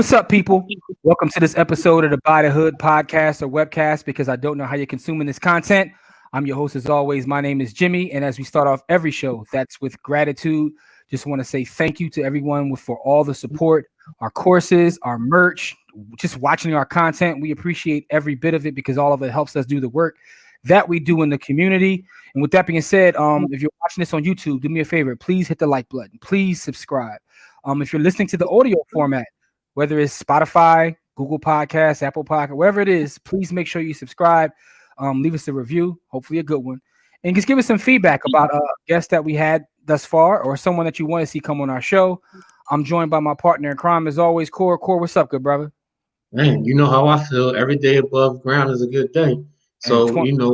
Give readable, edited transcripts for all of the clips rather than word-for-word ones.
What's up, people? Welcome to this episode of the By the Hood podcast or webcast because I don't know how you're consuming this content. I'm your host, as always. My name is Jimmy. And as we start off every show, that's with gratitude. Just want to say thank you to everyone for all the support, our courses, our merch, just watching our content. We appreciate every bit of it because all of it helps us do the work that we do in the community. And with that being said, if you're watching this on YouTube, do me a favor. Please hit the like button. Please subscribe. If you're listening to the audio format, whether it's Spotify, Google Podcasts, Apple Podcast, wherever it is, please make sure you subscribe. Leave us a review, hopefully a good one. And just give us some feedback about guests that we had thus far or someone that you want to see come on our show. I'm joined by my partner in crime, as always, Core. Core, what's up, good brother? Man, you know how I feel. Every day above ground is a good day. So,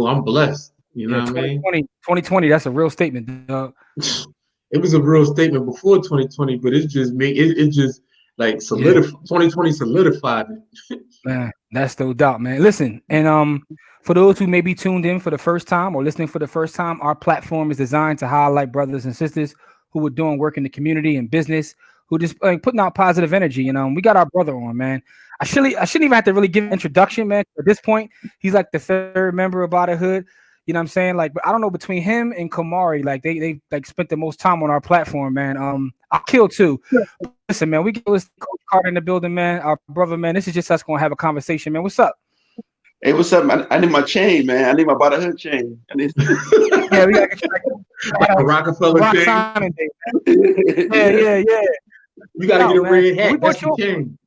I'm blessed. You know what I mean? 2020, that's a real statement, dog. It was a real statement before 2020, but it just made it just like solidified. 2020 solidified it. Man, that's no doubt, man. Listen, and for those who may be tuned in for the first time or listening for the first time, our platform is designed to highlight brothers and sisters who are doing work in the community and business, who just putting out positive energy. We got our brother on, man. I shouldn't even have to really give an introduction, man. At this point, he's like the third member of By the Hood. You know what I'm saying? Like, but I don't know, between him and Kamari, like they like spent the most time on our platform, man. I killed too. Listen, man, we get Coach Carter in the building, man. Our brother, man. This is just us gonna have a conversation, man. What's up? Hey, what's up, man? I need my chain, man. I need my By the Hood chain. Yeah, we gotta get like a Rockefeller Rock chain. Simon Day, man. Yeah. You gotta get a red hat. We That's the chain.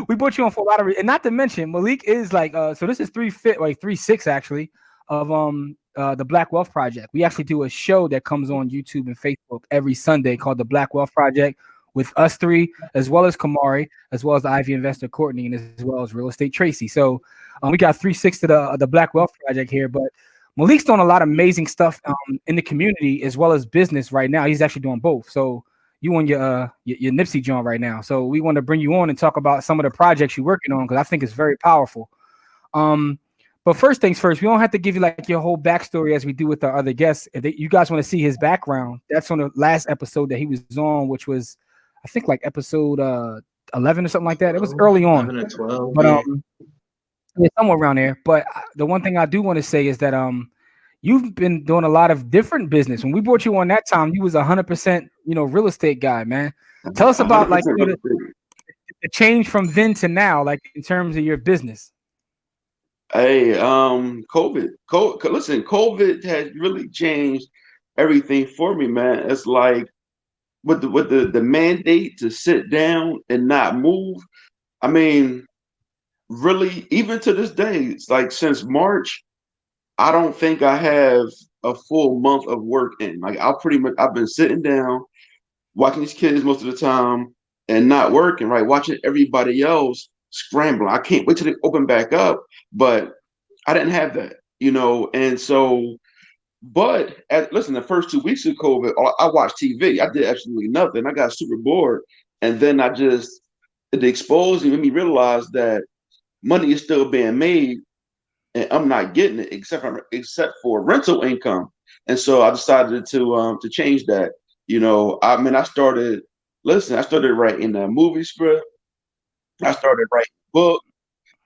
We brought you on for a lot of and not to mention Malik is like so this is 3-6 actually of the Black Wealth Project. We actually do a show that comes on YouTube and Facebook every Sunday called the Black Wealth Project with us three, as well as Kamari, as well as the Ivy Investor Courtney, and as well as Real Estate Tracy. So we got 3-6 to the Black Wealth Project here, but Malik's doing a lot of amazing stuff in the community as well as business right now. He's actually doing both. So you on your Nipsey joint right now. So we want to bring you on and talk about some of the projects you're working on because I think it's very powerful. But first things first, we don't have to give you like your whole backstory as we do with our other guests. If you guys want to see his background, that's on the last episode that he was on, which was I think like episode 11 or something like that. It was early on, 11 or 12, but yeah, somewhere around there. But the one thing I do want to say is that you've been doing a lot of different business. When we brought you on that time, you was 100%, real estate guy, man. Tell us about like the change from then to now, like in terms of your business. Hey, COVID. Listen, COVID has really changed everything for me, man. It's like with the mandate to sit down and not move. I mean, really, even to this day, it's like since March, I don't think I have a full month of work in. Like I've been sitting down, watching these kids most of the time and not working, right? Watching everybody else scrambling. I can't wait till they open back up, but I didn't have that, and so, but listen, the first 2 weeks of COVID, I watched TV. I did absolutely nothing. I got super bored. And then it exposed me, made me realize that money is still being made and I'm not getting it except for rental income. And so I decided to change that. I started writing a movie script. I started writing a book.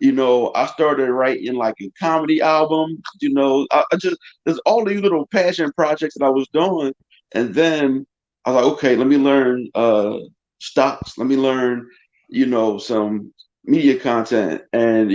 I started writing like a comedy album. There's all these little passion projects that I was doing. And then I was like, okay, let me learn stocks. Let me learn, some media content. And,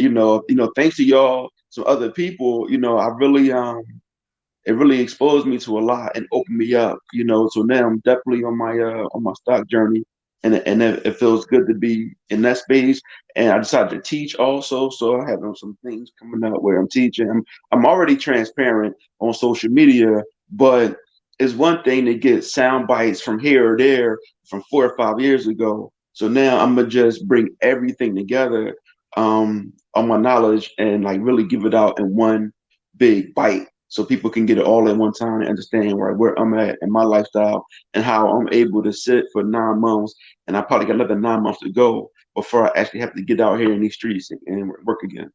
thanks to y'all, some other people, I really it really exposed me to a lot and opened me up, so now I'm definitely on my stock journey, and it feels good to be in that space. And I decided to teach also, so I have some things coming out where I'm teaching. I'm already transparent on social media, but it's one thing to get sound bites from here or there from 4 or 5 years ago. So now I'm gonna just bring everything together on my knowledge and like really give it out in one big bite so people can get it all at one time and understand where I'm at in my lifestyle and how I'm able to sit for 9 months. And I probably got another 9 months to go before I actually have to get out here in these streets and work again.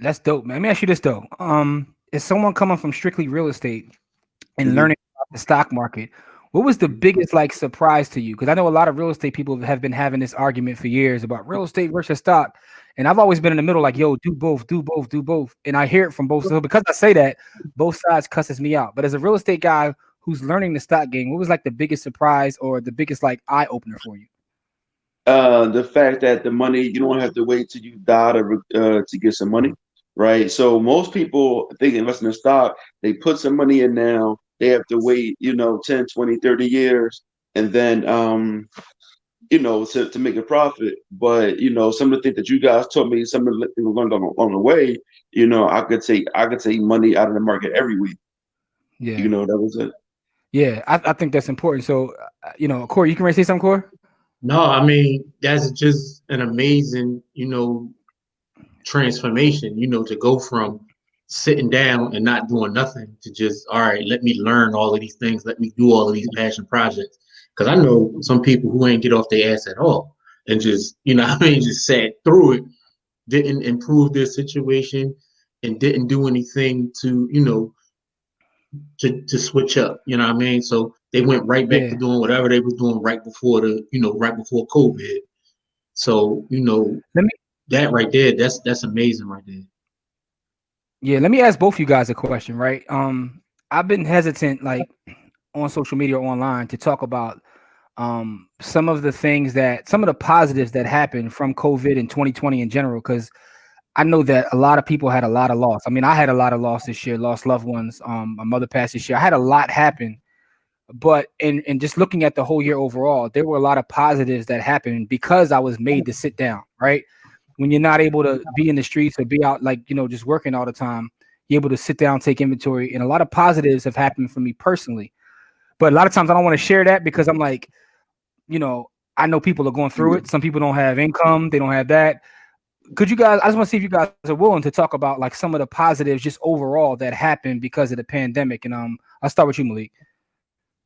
That's dope, man. Let me ask you this though. Is someone coming from strictly real estate and learning about the stock market, What was the biggest like surprise to you? Because I know a lot of real estate people have been having this argument for years about real estate versus stock. And I've always been in the middle, like, yo, do both, do both, do both. And I hear it from both. So because I say that, both sides cusses me out. But as a real estate guy who's learning the stock game, what was like the biggest surprise or the biggest like eye opener for you? The fact that the money, you don't have to wait till you die to get some money, right? So most people think investing in stock, they put some money in now, they have to wait, 10, 20, 30 years, and then to make a profit. But some of the things that you guys taught me, some of the things we learned on the way, I could take money out of the market every week. Yeah. That was it. Yeah, I think that's important. So, Corey, you can say something, Corey? No, I mean, that's just an amazing, transformation, to go from sitting down and not doing nothing to just, all right, let me learn all of these things, let me do all of these passion projects. Because I know some people who ain't get off their ass at all and just, just sat through it, didn't improve their situation and didn't do anything to, to switch up, So they went right back to doing whatever they was doing right before right before COVID. So, that right there, that's amazing right there. Yeah, let me ask both you guys a question, right? I've been hesitant, like on social media or online, to talk about some of the positives that happened from COVID in 2020 in general, because I know that a lot of people had a lot of loss. I mean, I had a lot of loss this year, lost loved ones. My mother passed this year. I had a lot happen, but in just looking at the whole year overall, there were a lot of positives that happened because I was made to sit down, right? When you're not able to be in the streets or be out, like, just working all the time, you're able to sit down, take inventory. And a lot of positives have happened for me personally. But a lot of times I don't want to share that because I'm like, I know people are going through it. Some people don't have income. They don't have that. I just want to see if you guys are willing to talk about like some of the positives just overall that happened because of the pandemic. And I'll start with you, Malik.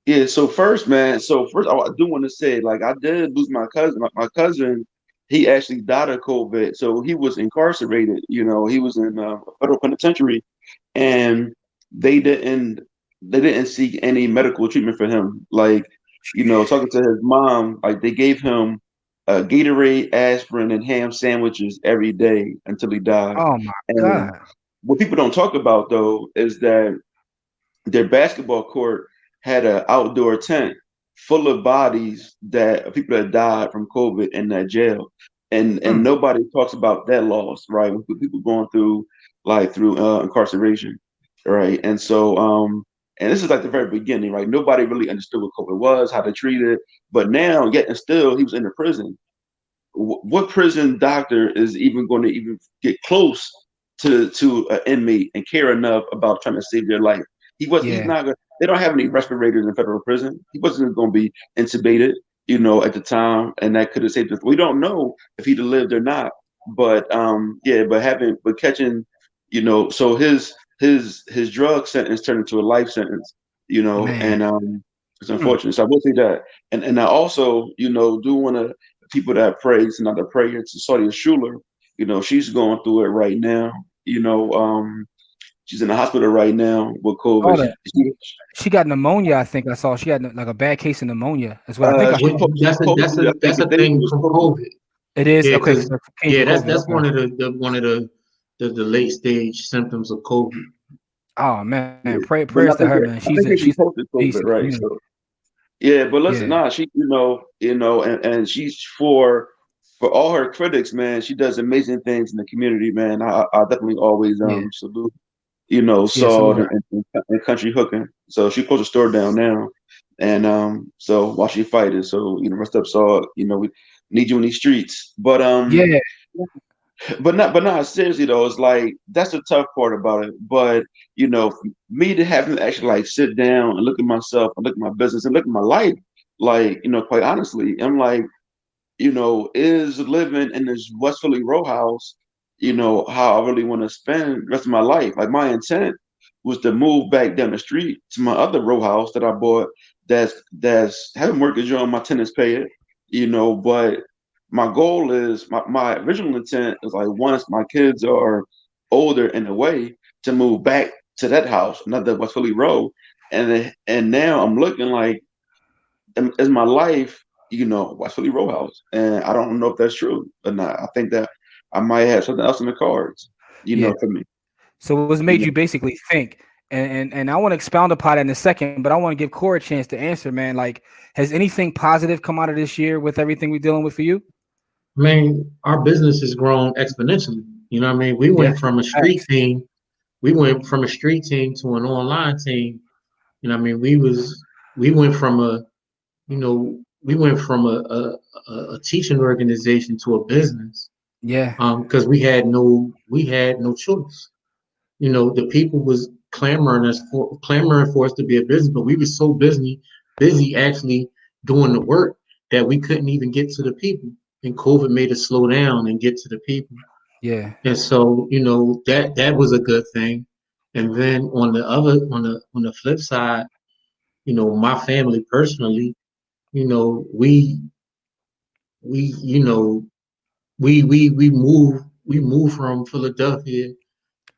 Yeah, so first, man, I do want to say, like, I did lose my cousin. My cousin, he actually died of COVID. So he was incarcerated, he was in a federal penitentiary, and they didn't they didn't seek any medical treatment for him. Like, talking to his mom, like they gave him Gatorade, aspirin, and ham sandwiches every day until he died. Oh my And God. what people don't talk about though is that their basketball court had an outdoor tent full of bodies that people that died from COVID in that jail, and nobody talks about that loss, right? When people going through incarceration, right? And so and this is like the very beginning, right? Nobody really understood what COVID was, how to treat it, but now, yet and still, he was in the prison. What prison doctor is even going to even get close to an inmate and care enough about trying to save their life? He's Yeah. not going. They don't have any respirators in federal prison. He wasn't going to be intubated, at the time, and that could have saved us. We don't know if he'd have lived or not, but catching, so his drug sentence turned into a life sentence, Man. and it's unfortunate. So I will say that, and I also, do want to people that pray, it's another prayer to Saudi Schuler. She's going through it right now. She's in the hospital right now with Oh, COVID. she got pneumonia. I think I saw she had like a bad case of pneumonia as well. I think I She saw. That's a thing from COVID. It is Yeah, okay. because So it came from COVID. that's Okay. one of the late stage symptoms of COVID. Oh man, Yeah. But prayers to her, man. I think she She's posted peace COVID, in the right? community. So yeah, but listen, Yeah, nah, she, and she's for all her critics, man, she does amazing things in the community, man. I definitely always yeah, salute, yeah. Salt Salute her. and Country Hooking. So she closed the store down now. And so while she fighting, so rest up, Salt, we need you in these streets. Yeah, But not seriously though, it's like that's the tough part about it. But for me to have to actually like sit down and look at myself and look at my business and look at my life, like, quite honestly, I'm like, is living in this West Philly row house, how I really want to spend the rest of my life. Like my intent was to move back down the street to my other row house that I bought that's having mortgage on, my tenants pay it, but my goal is my original intent is like once my kids are older and away to move back to that house, not that West Philly Road. And now I'm looking like is my life, West Philly row house. And I don't know if that's true, but not. I think that I might have something else in the cards, Yeah. for me. So it was made you basically think. And I want to expound upon that in a second, but I want to give Corey a chance to answer, man. Like, has anything positive come out of this year with everything we're dealing with for you? I mean, our business has grown exponentially. You know what I mean? We Yeah. went from a street Facts. team, we went from a street team to an online team. You know what I mean? We went from a teaching organization to a business. Yeah. Because we had no choice. The people was clamoring for us to be a business, but we were so busy actually doing the work that we couldn't even get to the people. And COVID made us slow down and get to the people. Yeah. And so, that was a good thing. And then on the flip side, my family personally, you know, we you know we moved from Philadelphia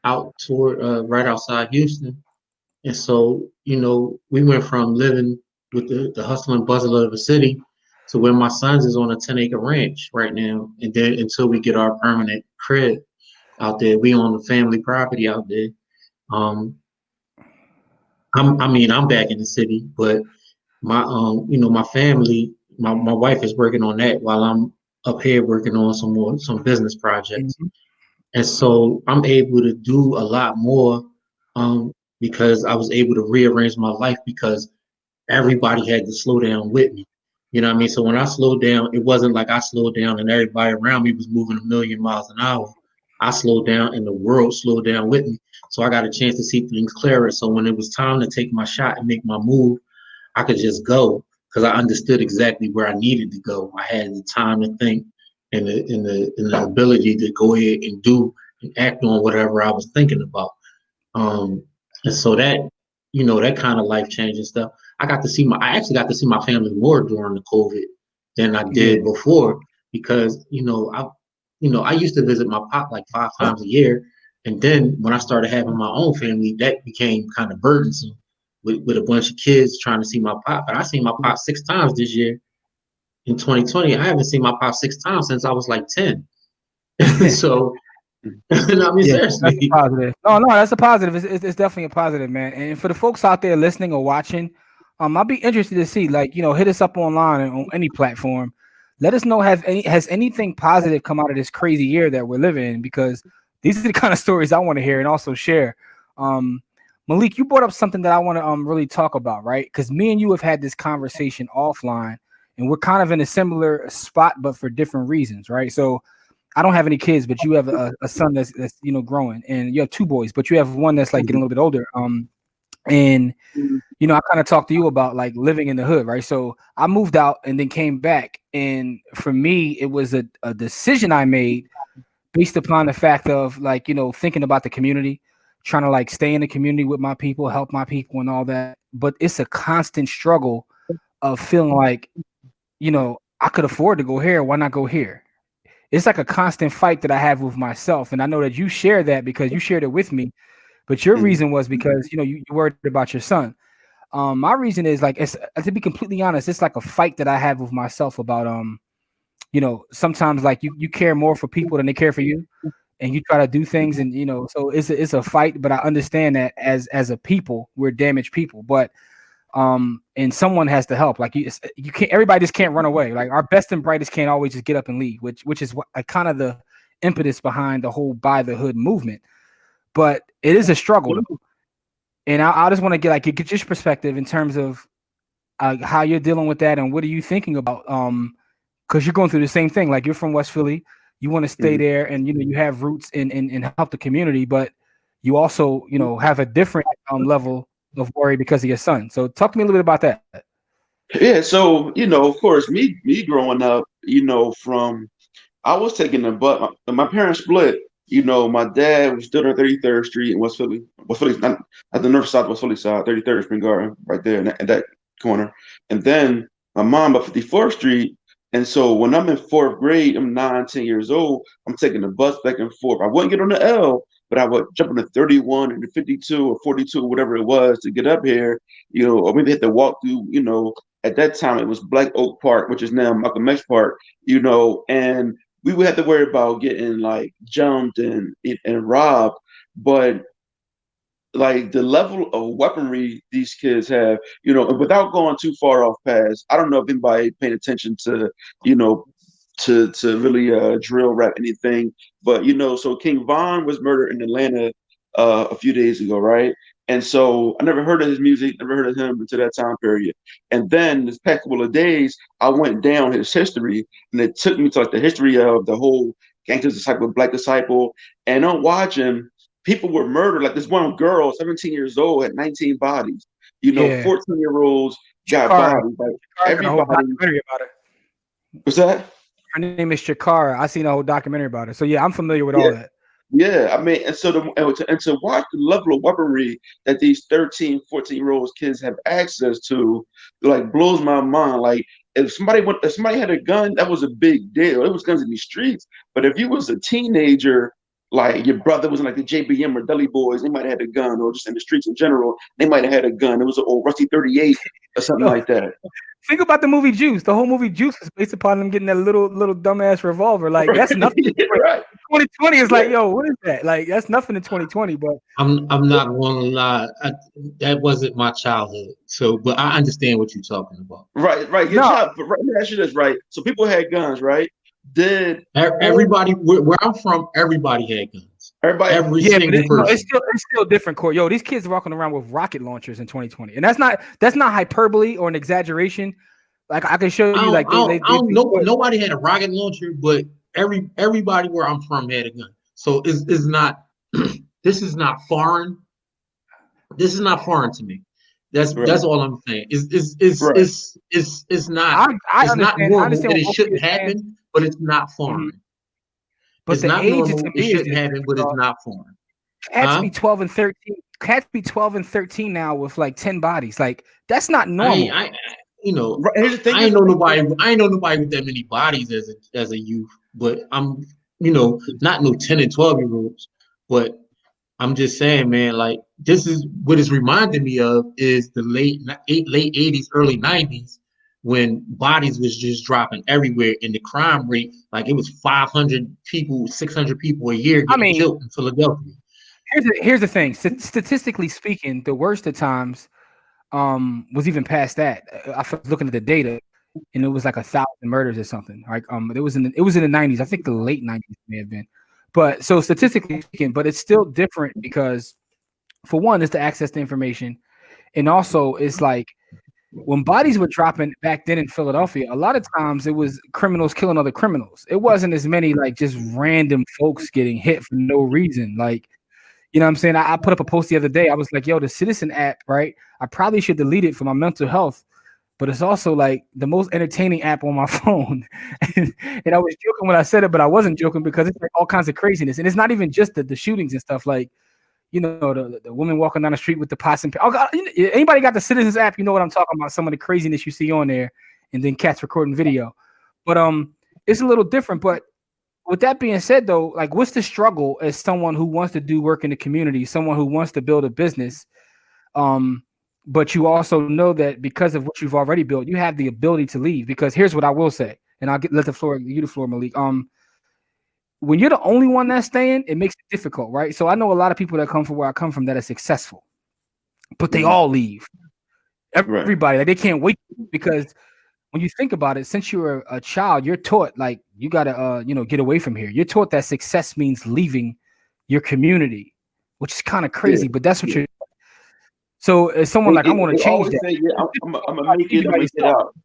out toward right outside Houston. And so, we went from living with the hustle and bustle of the city to where my son's is on a 10-acre ranch right now. And then until we get our permanent crib out there, we own the family property out there. Um, I'm back in the city, but my family, my wife is working on that while I'm up here working on some business projects. Mhm. And so I'm able to do a lot more um, because I was able to rearrange my life because everybody had to slow down with me. You know what I mean? So when I slowed down, it wasn't like I slowed down and everybody around me was moving a million miles an hour. I slowed down and the world slowed down with me. So I got a chance to see things clearer. So when it was time to take my shot and make my move, I could just go because I understood exactly where I needed to go. I had the time to think and the ability to go ahead and do and act on whatever I was thinking about. Um, and so that kind of life changing stuff. I actually got to see my family more during the COVID than I Yeah. did before because I used to visit my pop like 5 times a year, and then when I started having my own family, that became kind of burdensome with a bunch of kids trying to see my pop. But I seen my pop 6 times this year in 2020. I haven't seen my pop 6 times since I was like 10. So I mean, Yeah, that's a seriously. positive. No, that's a positive. It's definitely a positive, man. And for the folks out there listening or watching, I'll be interested to see, like, hit us up online and on any platform. Let us know has anything positive come out of this crazy year that we're living in, because these are the kind of stories I want to hear and also share. Um, Malik, you brought up something that I want to really talk about, right? Because me and you have had this conversation offline, and we're kind of in a similar spot, but for different reasons, right? So I don't have any kids, but you have a son that's growing, and you have two boys, but you have one that's like getting a little bit older. And I kind of talked to you about like living in the hood, right? So I moved out and then came back, and for me, it was a decision I made based upon the fact of like thinking about the community, trying to like stay in the community with my people, help my people, and all that. But it's a constant struggle of feeling like I could afford to go here. Why not go here? It's like a constant fight that I have with myself. And I know that you share that because you shared it with me. But your reason was because you worried about your son. My reason is like, it's to be completely honest, it's like a fight that I have with myself about sometimes like you care more for people than they care for you, and you try to do things, and so it's a fight. But I understand that as a people, we're damaged people. But and someone has to help. Like you can't, everybody just can't run away. Like our best and brightest can't always just get up and leave, which is what kind of the impetus behind the whole buy the hood movement. But it is a struggle though. And I just want to get your perspective in terms of how you're dealing with that, and what are you thinking about? Because you're going through the same thing. Like you're from West Philly, you want to stay there, and you have roots and help the community, but you also have a different level of worry because of your son. So talk to me a little bit about that. Yeah, so of course, me growing up, from I was taking the but my parents split. My dad was still on 33rd Street in West Philly. West Philly, not at the north side, West Philly side, 33rd Spring Garden, right there in that corner. And then my mom at 54th Street. And so when I'm in fourth grade, I'm 9, 10 years old, I'm taking the bus back and forth. I wouldn't get on the L, but I would jump into 31 and 52 or 42, whatever it was, to get up here, or maybe had to walk through, at that time it was Black Oak Park, which is now Malcolm X Park, and we would have to worry about getting like jumped and robbed. But like the level of weaponry these kids have, and without going too far off past, I don't know if anybody paying attention to, you know, to really drill rap anything, but so King Von was murdered in Atlanta a few days ago, right? And so I never heard of his music, never heard of him until that time period. And then this past couple of days, I went down his history, and it took me to like the history of the whole Gangster's Disciple, Black Disciple, and I'm watching people were murdered. Like this one girl, 17 years old, had 19 bodies. Yeah. 14-year-olds got Chikara. bodies. Like Chikara got a everybody. whole documentary about it. What's that? Her name is Chikara. I seen a whole documentary about it. So yeah, I'm familiar with all that. Yeah, I mean, and so to watch the level of weaponry that these 13, 14-year-old kids have access to, like blows my mind. Like if somebody had a gun, that was a big deal. It was guns in the streets. But if you was a teenager, like your brother was in like the JBM or Deli Boys, they might have had a gun, or just in the streets in general, they might have had a gun. It was an old rusty 38 or something like that. Think about the movie Juice. The whole movie Juice is based upon them getting that little dumbass revolver. Like that's nothing. Right. 2020 is like, yo, what is that? Like that's nothing in 2020. But I'm not gonna lie, that wasn't my childhood. So, but I understand what you're talking about. Right. Your child, but right, let me ask you this, right? So people had guns, right? Did everybody where I'm from, everybody had guns. Every single person. It's still different, Court. Yo, these kids are walking around with rocket launchers in 2020, and that's not hyperbole or an exaggeration. Like I can show you, nobody had a rocket launcher, but everybody where I'm from had a gun. So it's not. This is not foreign. This is not foreign to me. That's all I'm saying. It's not. It's not normal that it shouldn't happen, but it's not foreign. Mm-hmm. But it's not normal. It shouldn't happen, but it's not foreign. Cats be 12 and 13. Cats be 12 and 13 now with like 10 bodies. Like that's not normal. I ain't know nobody. I ain't know nobody with that many bodies as a youth. But I'm, not no 10 and 12-year-olds. But I'm just saying, man. Like this is what it's reminding me of is the late 80s, early 90s. When bodies was just dropping everywhere and the crime rate, like it was 500 people, 600 people a year getting killed in Philadelphia. Here's the thing. Statistically speaking, the worst of times was even past that. I was looking at the data, and it was like 1,000 murders or something. Like it was in the 90s. I think the late 90s may have been. But so statistically speaking, but it's still different because, for one, it's the access to information, and also it's like. When bodies were dropping back then in Philadelphia, a lot of times it was criminals killing other criminals. It wasn't as many like just random folks getting hit for no reason. Like, you know what I'm saying? I put up a post the other day. I was like, yo, the Citizen app, right? I probably should delete it for my mental health, but it's also like the most entertaining app on my phone. and I was joking when I said it, but I wasn't joking because it's like all kinds of craziness. And it's not even just the shootings and stuff like, the woman walking down the street with the pots and oh God, anybody got the Citizens app? You know what I'm talking about? Some of the craziness you see on there, and then cats recording video. But it's a little different. But with that being said, though, like, what's the struggle as someone who wants to do work in the community, someone who wants to build a business, but you also know that because of what you've already built, you have the ability to leave. Because here's what I will say, and I'll let the floor, Malik. When you're the only one that's staying, it makes it difficult, right? So I know a lot of people that come from where I come from that are successful, but they all leave. Everybody, like they can't wait, because when you think about it, since you're a child, you're taught like you gotta, get away from here. You're taught that success means leaving your community, which is kind of crazy, but that's what you're. So as someone like I want to change that. Say, I'm gonna make it. I'm gonna get out.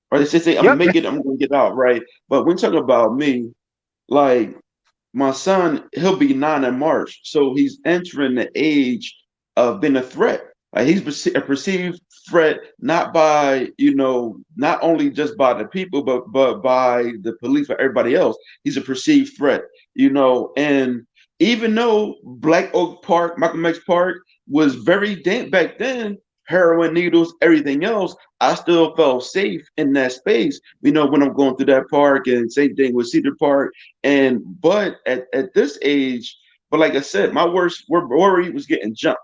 Or they say I'm gonna make it. I'm gonna get out, right? But when you talk about me. Like my son, he'll be 9 in March, so he's entering the age of being a threat. Like he's a perceived threat, not by not only just by the people, but by the police, or everybody else. He's a perceived threat, And even though Black Oak Park, Malcolm X Park, was very damp back then, heroin needles, everything else, I still felt safe in that space, when I'm going through that park, and same thing with Cedar Park. But at this age, But like I said, my worst worry was getting jumped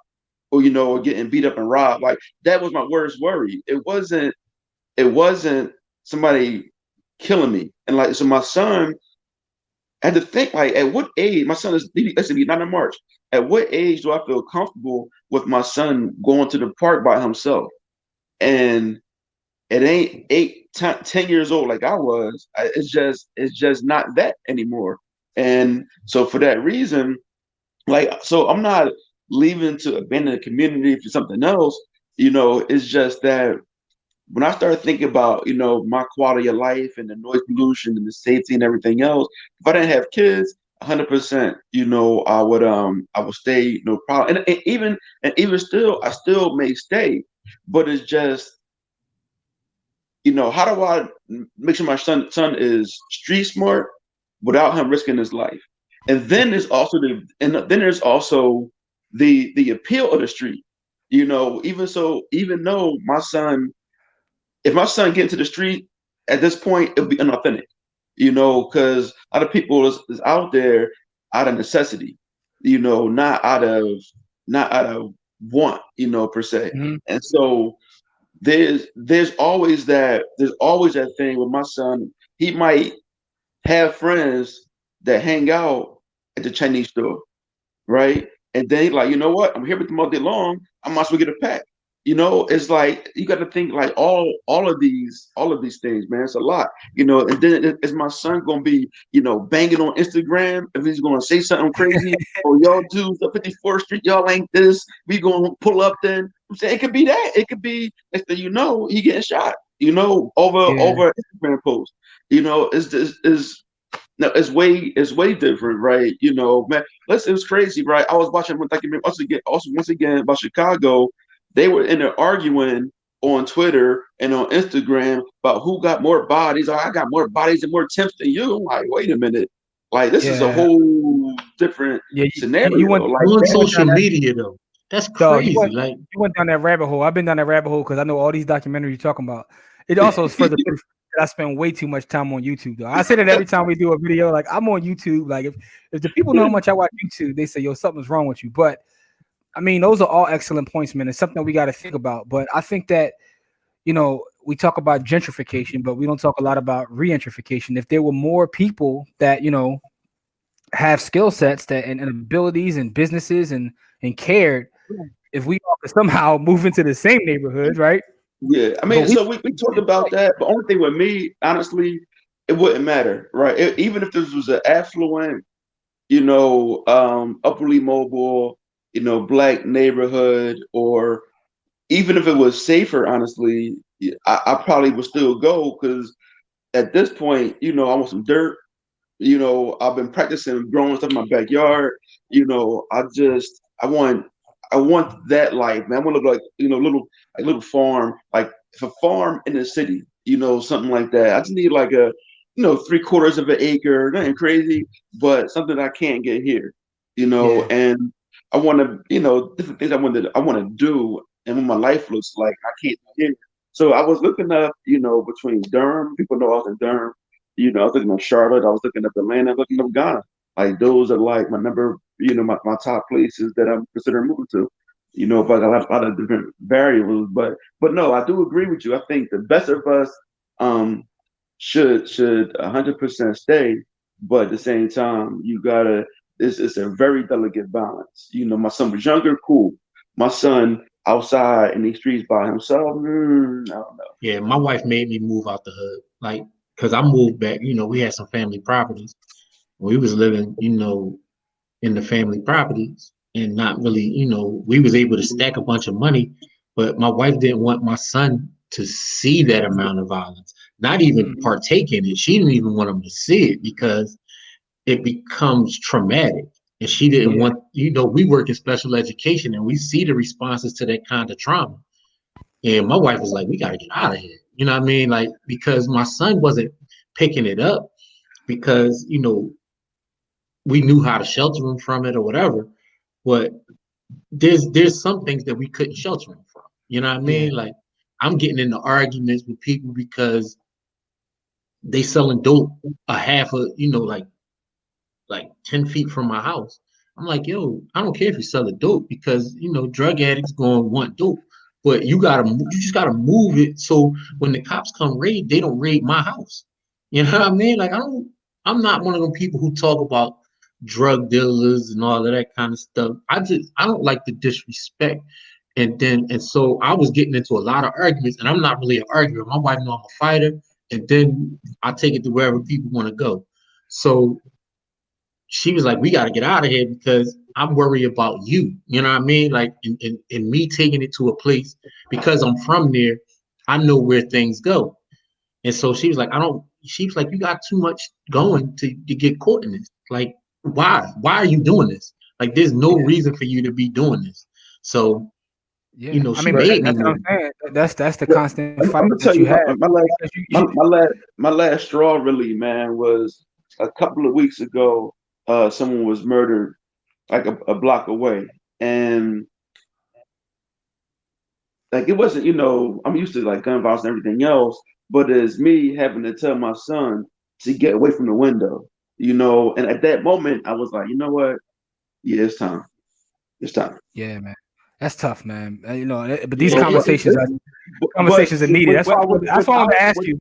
or or getting beat up and robbed. Like that was my worst worry. It wasn't somebody killing me. And like so my son had to think like at what age my son is let's see, not in March. At what age do I feel comfortable with my son going to the park by himself? And it ain't 10 years old like I was. It's just not that anymore. And so for that reason, like so I'm not leaving to abandon the community for something else. It's just that when I started thinking about, my quality of life and the noise pollution and the safety and everything else, if I didn't have kids, 100%, I would stay, no problem. And even still, I still may stay, but it's just, how do I make sure my son is street smart without him risking his life? And then there's also the appeal of the street. Even though my son, if my son get into the street at this point, it'll be unauthentic, because a lot of people is out there out of necessity, not out of want, per se. Mm-hmm. And so there's always that thing with my son. He might have friends that hang out at the Chinese store, right? And then he's like, you know what? I'm here with them all day long. I might as well get a pack. It's like you got to think like all of these things, man. It's a lot, And then is my son gonna be, banging on Instagram if he's gonna say something crazy? Or y'all dudes up 54th Street, y'all ain't this. We gonna pull up then. I'm saying it could be that. It could be next thing he getting shot. Over Instagram post. No, it's way different, right? Man, it was crazy, right? I was watching one documentary once again about Chicago. They were in there arguing on Twitter and on Instagram about who got more bodies. Or I got more bodies and more temps than you. I'm like, wait a minute, like this is a Yeah. whole different scenario. You went Like On you went social down that media though, that's dog. You crazy. went Like, you went down that rabbit hole. I've been down that rabbit hole because I know all these documentaries you're talking about. It also is further proof that I spend way too much time on YouTube. Though I say that every time we do a video, like I'm on YouTube. Like if the people know how much I watch YouTube, they say, "Yo, something's wrong with you." But I mean, those are all excellent points, man. It's something we got to think about. But I think that we talk about gentrification, but we don't talk a lot about re-gentrification. If there were more people that have skill sets and abilities and businesses and cared, if we all could somehow move into the same neighborhood, right? yeah, I But mean, so we talked about that. But only thing with me, honestly, it wouldn't matter, right? Even if this was an affluent, upperly mobile, black neighborhood, or even if it was safer, honestly, I probably would still go because at this point, I want some dirt. I've been practicing growing stuff in my backyard. I want that life, man. I want to look like, little farm, like if a farm in the city, something like that. I just need like a, 3/4 of an acre, nothing crazy, but something I can't get here, yeah, and I want to, different things I want to do and what my life looks like. I can't do here. So I was looking up, between Durham, people know I was in Durham, I was looking up Charlotte, I was looking up Atlanta, looking up Ghana. Like those are like my number, my top places that I'm considering moving to. But a lot of different variables. But no, I do agree with you. I think the best of us should 100% stay, but at the same time, you gotta. It's a very delicate balance. My son was younger, cool. My son outside in these streets by himself, I don't know. yeah, my wife made me move out the hood, like, because I moved back. We had some family properties. We was living, in the family properties and not really, we was able to stack a bunch of money, but my wife didn't want my son to see that amount of violence, not even mhm, partake in it. She didn't even want him to see it because it becomes traumatic. And she didn't yeah, want, we work in special education and we see the responses to that kind of trauma. And my wife was like, we got to get out of here. You know what I mean? Like, because my son wasn't picking it up because, we knew how to shelter him from it or whatever. But there's some things that we couldn't shelter him from. You know what I yeah, mean? Like, I'm getting into arguments with people because they selling dope a half of, like 10 feet from my house. I'm like, yo, I don't care if you sell a dope because drug addicts gonna want dope, but you just gotta move it so when the cops come raid, they don't raid my house. You know what I mean? Like I'm not one of them people who talk about drug dealers and all of that kind of stuff. I don't like the disrespect. And so I was getting into a lot of arguments, and I'm not really an arguer. My wife know I'm a fighter, and then I take it to wherever people want to go. So she was like, we got to get out of here because I'm worried about you. You know what I mean? Like, in me taking it to a place because I'm from there, I know where things go. And so she was like, she was like, you got too much going to get caught in this. Like, why? Why are you doing this? Like, there's no reason for you to be doing this. So, Yeah, I she mean, but made me that's what I'm move. saying. That's the But constant I'm fight gonna that tell you you have. my last Because my, my last my last straw really, man, was a couple of weeks ago. Someone was murdered like a block away, and like it wasn't, I'm used to like gun violence and everything else, but it's me having to tell my son to get away from the window, and at that moment I was like, you know what? Yeah, it's time. It's time. yeah, man, that's tough, man. But these Yeah, But conversations are needed. That's why I wanted to ask you.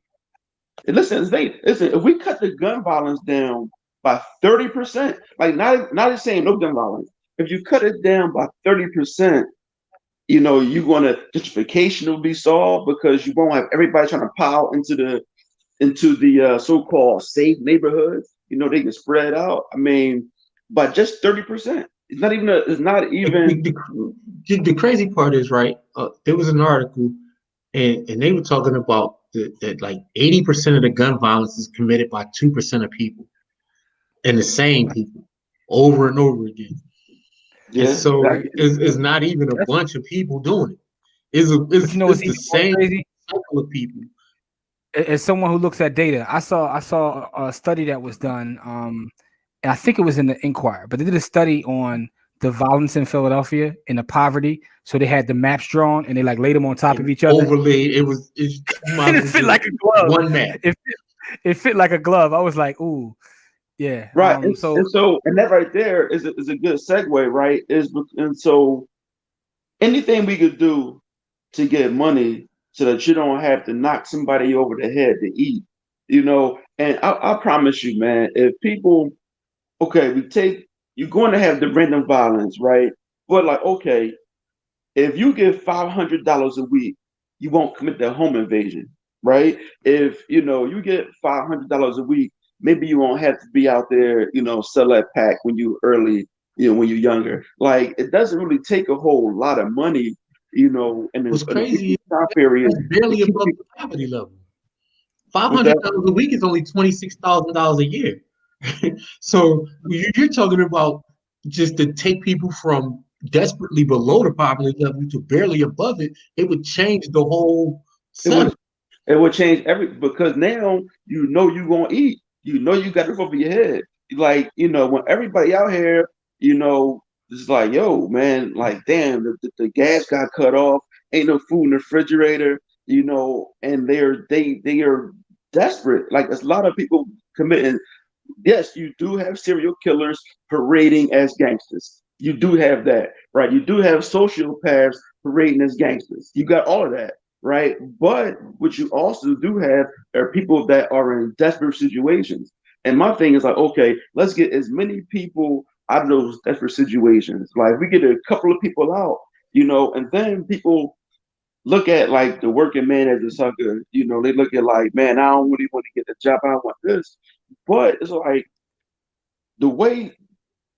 listen, listen, if we cut the gun violence down by 30%, like not just saying no gun violence, if you cut it down by 30%, you're gonna gentrification will be solved because you won't have everybody trying to pile into the so-called safe neighborhoods. They can spread out. I mean, by just 30%. It's not even the crazy part is, right, there was an article, and they were talking about that like 80% of the gun violence is committed by 2% of people, and the same people over and over again. And yeah, so exactly. it's not even a That's, bunch of people doing it. It's but what's it's the even more same crazy? cycle of people. As someone who looks at data, I saw a study that was done. And I think it was in the Inquirer, but they did a study on the violence in Philadelphia and the poverty. So they had the maps drawn and they like laid them on top of And each other, overlaid, you might and as it well fit just like a glove. one map. It fit like a glove. I was like, ooh, yeah. Right. And, So and so and that right there is a good segue, right? And so anything we could do to get money so that you don't have to knock somebody over the head to eat, and I promise you, man, if people, okay, you're going to have the random violence, right? But like, okay, if you get $500 a week, you won't commit the home invasion, right? If you get $500 a week, maybe you won't have to be out there, sell that pack when you early, when you're younger. Like it doesn't really take a whole lot of money, What's in a crazy is time period that's to barely keep above people the poverty level. Five with hundred that. dollars a week is only $26,000 a year. So you're talking about just to take people from desperately below the poverty level to barely above it, it would change the whole It setup. would it would change because now you're gonna eat. You got a roof over your head. Like, when everybody out here, it's like, yo, man, like damn, the gas got cut off, ain't no food in the refrigerator, and they are desperate. Like there's a lot of people committing. Yes, you do have serial killers parading as gangsters. You do have that, right? You do have sociopaths parading as gangsters. You got all of that, right? But what you also do have are people that are in desperate situations. And my thing is like, okay, let's get as many people out of those desperate situations. Like we get a couple of people out, and then people look at like the working man as a sucker. They look at like, man, I don't really want to get a job. I want this. But it's like the way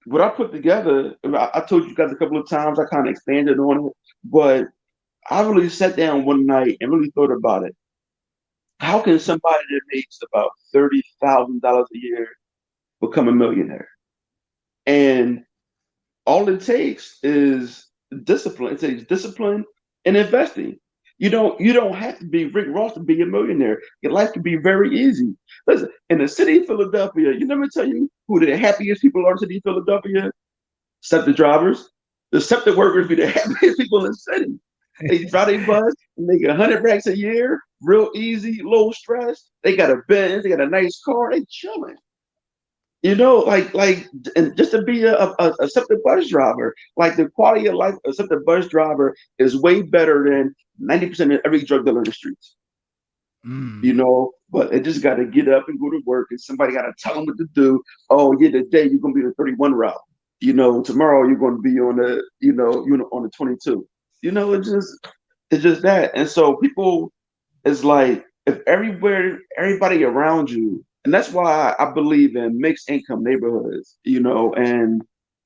what I put together, I told you guys a couple of times, I kind of expanded on it, but I really sat down one night and really thought about it. How can somebody that makes about $30,000 a year become a millionaire? And all it takes is discipline. It takes discipline and investing. You don't have to be Rick Ross to be a millionaire. Your life can be very easy. Listen, in the city of Philadelphia, let me tell you who the happiest people are in the city of Philadelphia? Septic drivers. The septic workers be the happiest people in the city. They drive their bus, make 100 racks a year, real easy, low stress. They got a Benz, they got a nice car, they chilling. And just to be a accepted bus driver, like the quality of life of accepted bus driver is way better than 90% of every drug dealer in the streets. But they just got to get up and go to work, and somebody got to tell them what to do. Oh, yeah, today you're gonna be the 31 route. Tomorrow you're gonna be on the, on the 22. It's just that. And so people, is like, if everybody around you, and that's why I believe in mixed income neighborhoods, and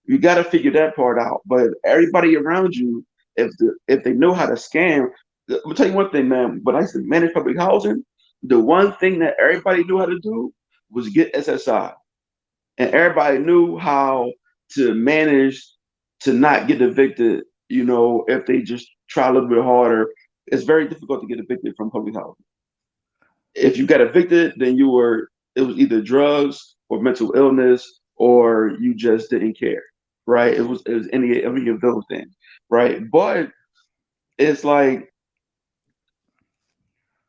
you got to figure that part out. But everybody around you, if they know how to scam, I'm gonna tell you one thing, man. When I used to manage public housing, the one thing that everybody knew how to do was get SSI, and everybody knew how to manage to not get evicted. If they just try a little bit harder, it's very difficult to get evicted from public housing. If you got evicted, then it was either drugs or mental illness, or you just didn't care, right? It was any of those things, right? But it's like,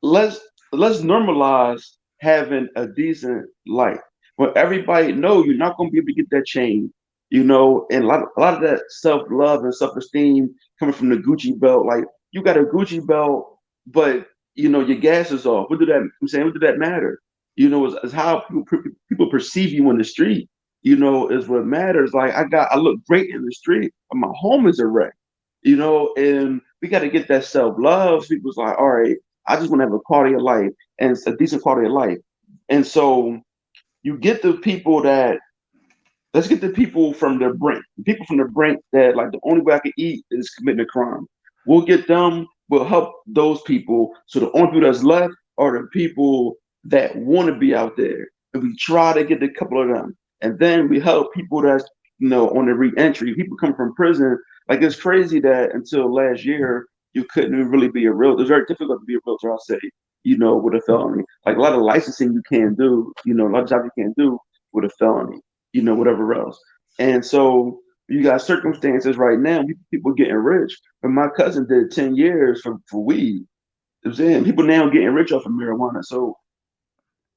let's normalize having a decent life. When everybody know you're not gonna be able to get that change, and a lot of that self-love and self-esteem coming from the Gucci belt. Like, you got a Gucci belt, but your gas is off. What did that matter? Is how people perceive you in the street, is what matters. Like, I look great in the street, but my home is a wreck, and we got to get that self-love. People's like, all right, I just want to have a quality of life, and it's a decent quality of life. And so you get the people that, let's get the people from the brink. The people from the brink that, like, the only way I can eat is committing a crime. We'll get them. We'll help those people. So the only people that's left are the people that want to be out there. And we try to get a couple of them. And then we help people that's, on the re-entry. People come from prison. Like, it's crazy that until last year, you couldn't even really be a realtor. It's very difficult to be a realtor, I'll say, with a felony. Like, a lot of licensing you can't do, a lot of jobs you can't do with a felony, whatever else. And so you got circumstances right now, people getting rich. But my cousin did 10 years for weed. It was in. People now getting rich off of marijuana. So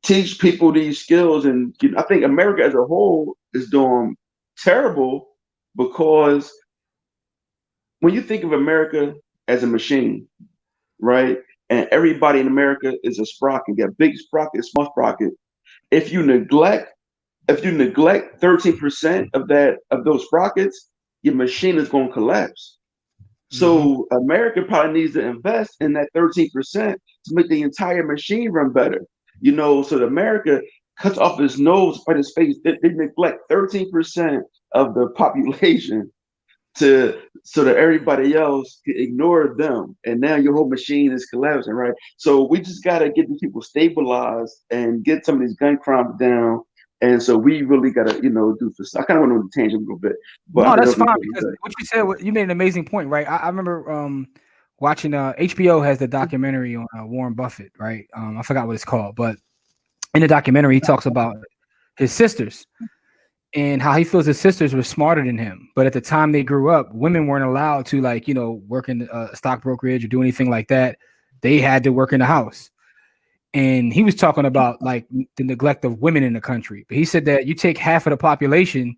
teach people these skills. And I think America as a whole is doing terrible, because when you think of America as a machine, right? And everybody in America is a sprocket. You got big sprocket, small sprocket. If you neglect 13% of those sprockets, your machine is going to collapse. So America probably needs to invest in that 13% to make the entire machine run better. So America cuts off his nose, right his face. They neglect 13% of the population so that everybody else can ignore them. And now your whole machine is collapsing, right? So we just got to get these people stabilized and get some of these gun crimes down. And so we really got to, do this. I kind of went on the tangent a little bit. But no, that's fine, because what you said, you made an amazing point, right? I remember watching HBO has the documentary on Warren Buffett, right? I forgot what it's called, but in the documentary, he talks about his sisters and how he feels his sisters were smarter than him. But at the time they grew up, women weren't allowed to, like, work in stock brokerage or do anything like that. They had to work in the house. And he was talking about, like, the neglect of women in the country. But he said that you take half of the population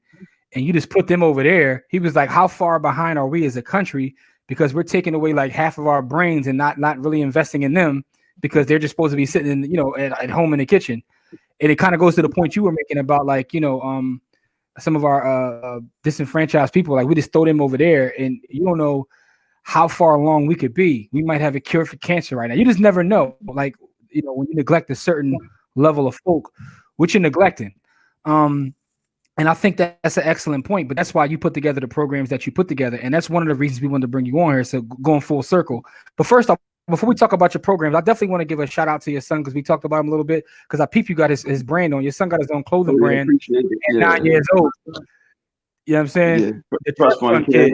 and you just put them over there. He was like, how far behind are we as a country? Because we're taking away like half of our brains and not really investing in them, because they're just supposed to be sitting in, at home in the kitchen. And it kind of goes to the point you were making about, like, some of our disenfranchised people, like, we just throw them over there, and you don't know how far along we could be. We might have a cure for cancer right now. You just never know. Like, when you neglect a certain level of folk, which you're neglecting. And I think that's an excellent point, but that's why you put together the programs that you put together. And that's one of the reasons we wanted to bring you on here. So going full circle. But first off, before we talk about your programs, I definitely want to give a shout out to your son, because we talked about him a little bit, because I peep you got his brand on. Your son got his own clothing brand at 9 years old. You know what I'm saying? Yeah, the trust fund kid,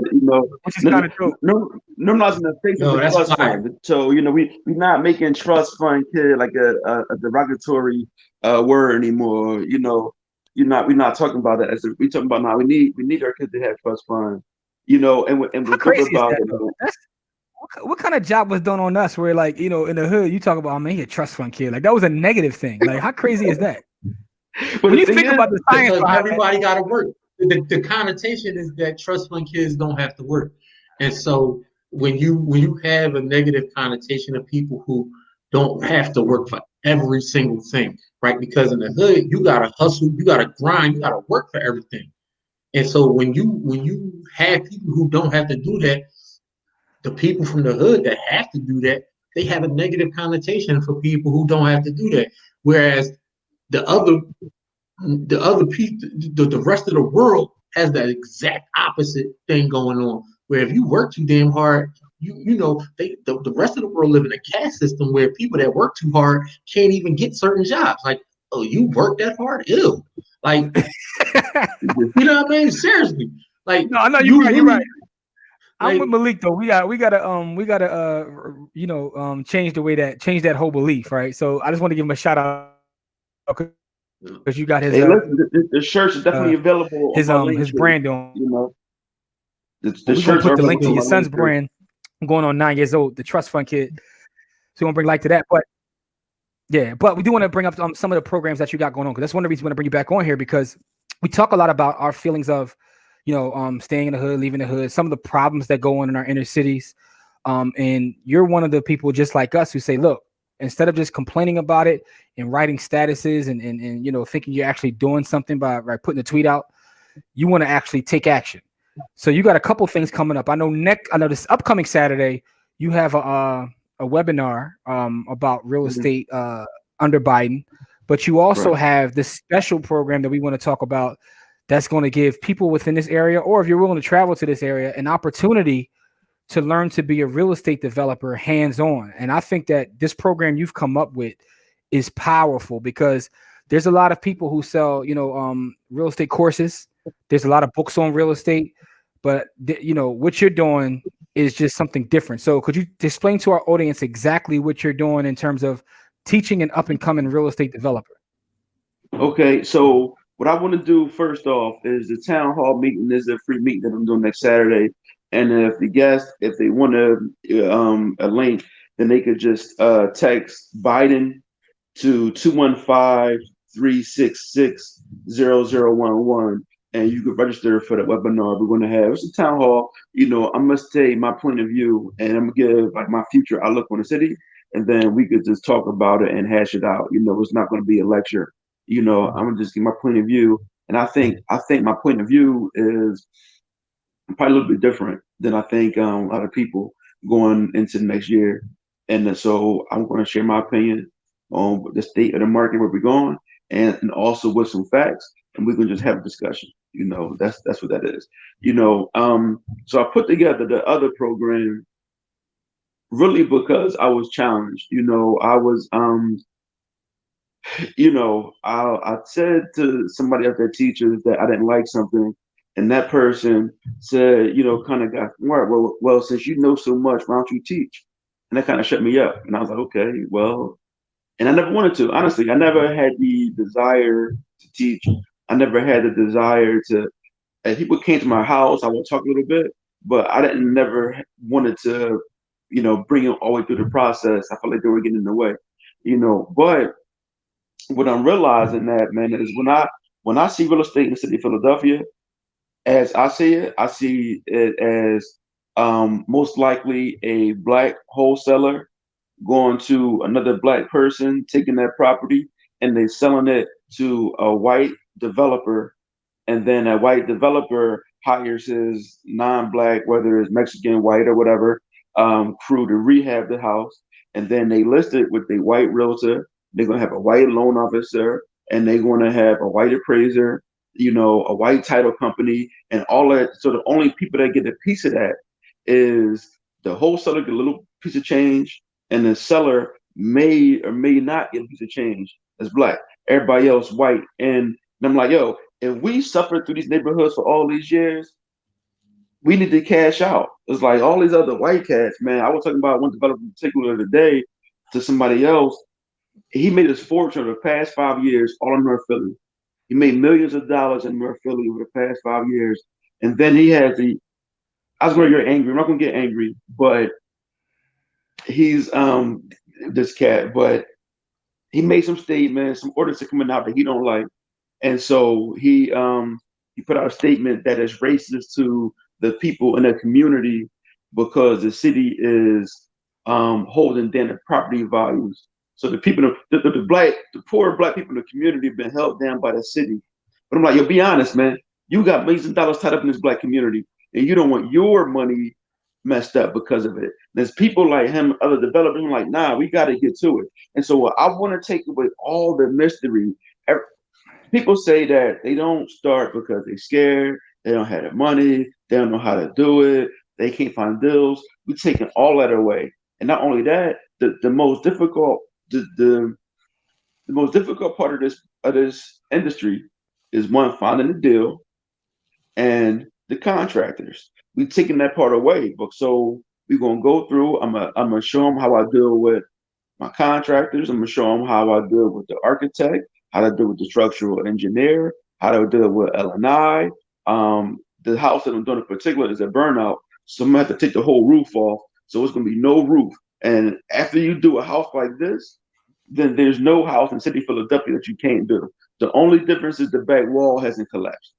which is kind of dope. No, not in the face of the trust fund. So we're not making trust fund kid like a derogatory word anymore. We're not talking about that. We talking about now. We need our kids to have trust fund. And we're talking about it. What kind of job was done on us where, like, in the hood, you talk about, man, he a trust fund kid. Like, that was a negative thing. Like, how crazy is that? But When the you thing think is, about the science because behind it, everybody got to work. The connotation is that trust fund kids don't have to work, and so when you have a negative connotation of people who don't have to work for every single thing, right? Because in the hood, you gotta hustle, you gotta grind, you gotta work for everything. And so when you have people who don't have to do that, the people from the hood that have to do that, they have a negative connotation for people who don't have to do that. Whereas the other the other people, the rest of the world has that exact opposite thing going on. Where if you work too damn hard, the rest of the world live in a caste system where people that work too hard can't even get certain jobs. Like, oh, you work that hard? Ew. Like, you know what I mean? Seriously. Like no, I know you're you right. You're right. really I'm like with Malik though. We gotta change that whole belief, right? So I just want to give him a shout out because you got hey, listen, the shirts are definitely available on my link his tree. brand on. You know, the We're gonna shirts are put the available link to on your my link son's tree. brand. Going on 9 years old, the trust fund kid. So we're gonna bring light to that. But yeah, but we do want to bring up some of the programs that you got going on because that's one of the reasons we want to bring you back on here because we talk a lot about our feelings of, staying in the hood, leaving the hood, some of the problems that go on in our inner cities. And you're one of the people just like us who say, look, instead of just complaining about it and writing statuses and thinking you're actually doing something by putting a tweet out, you want to actually take action. So you got a couple things coming up. I know this upcoming Saturday you have a webinar about real Mhm. estate under Biden, but you also Right. have this special program that we want to talk about that's going to give people within this area, or if you're willing to travel to this area, an opportunity to learn to be a real estate developer hands-on. And I think that this program you've come up with is powerful because there's a lot of people who sell, real estate courses. There's a lot of books on real estate, but what you're doing is just something different. So could you explain to our audience exactly what you're doing in terms of teaching an up and coming real estate developer? Okay, so what I want to do first off is the town hall meeting is a free meeting that I'm doing next Saturday. And if the guests, if they want a link, then they could just text Biden to 215-366-0011, and you could register for the webinar we're going to have. It's a town hall. I must say my point of view, and I'm going to give like my future outlook on the city, and then we could just talk about it and hash it out. It's not going to be a lecture. I'm gonna just give my point of view, and I think my point of view is probably a little bit different than I think a lot of people going into the next year. And so I'm going to share my opinion on the state of the market where we're going, and also with some facts, and we can just have a discussion. That's what that is. So I put together the other program really because I was challenged. I was I said to somebody out there, teachers, that I didn't like something, and that person said, kind of got smart. Well, since you know so much, why don't you teach? And that kind of shut me up. And I was like, okay, well, and I never wanted to. Honestly, I never had the desire to teach. I never had the desire to. And people came to my house, I would talk a little bit, but I didn't never wanted to, bring them all the way through the process. I felt like they were getting in the way, But what I'm realizing that, man, is when I see real estate in the city of Philadelphia, as I see it as most likely a black wholesaler going to another black person, taking that property and they selling it to a white developer, and then a white developer hires his non-black, whether it's Mexican, white, or whatever, crew to rehab the house, and then they list it with the white realtor. They're gonna have a white loan officer, and they're gonna have a white appraiser, a white title company, and all that. So the only people that get a piece of that is the wholesaler get a little piece of change, and the seller may or may not get a piece of change as black. Everybody else white, and I'm like, yo, if we suffered through these neighborhoods for all these years, we need to cash out. It's like all these other white cats, man. I was talking about one developer in particular today to somebody else. He made his fortune over the past 5 years all in North Philly. He made millions of dollars in North Philly over the past 5 years. And then he has I was going to get angry. I'm not going to get angry, but he's this cat, but he made some statements, some orders are coming out that he don't like. And so he put out a statement that is racist to the people in the community because the city is holding down the property values. So the people, the poor black people in the community have been held down by the city. But I'm like, yo, be honest, man. You got millions of dollars tied up in this black community, and you don't want your money messed up because of it. There's people like him, other developers, like, nah, we got to get to it. And so I want to take away all the mystery. People say that they don't start because they're scared, they don't have the money, they don't know how to do it, they can't find deals. We're taking all that away. And not only that, the most difficult the most difficult part of this industry is one finding the deal and the contractors. We're taking that part away. But so we're gonna go through. I'm gonna show them how I deal with my contractors. I'm gonna show them how I deal with the architect, how to deal with the structural engineer, how to deal with L&I. The house that I'm doing in particular is a burnout, so I'm gonna have to take the whole roof off. So it's gonna be no roof. And after you do a house like this, then there's no house in city Philadelphia that you can't do. The only difference is the back wall hasn't collapsed.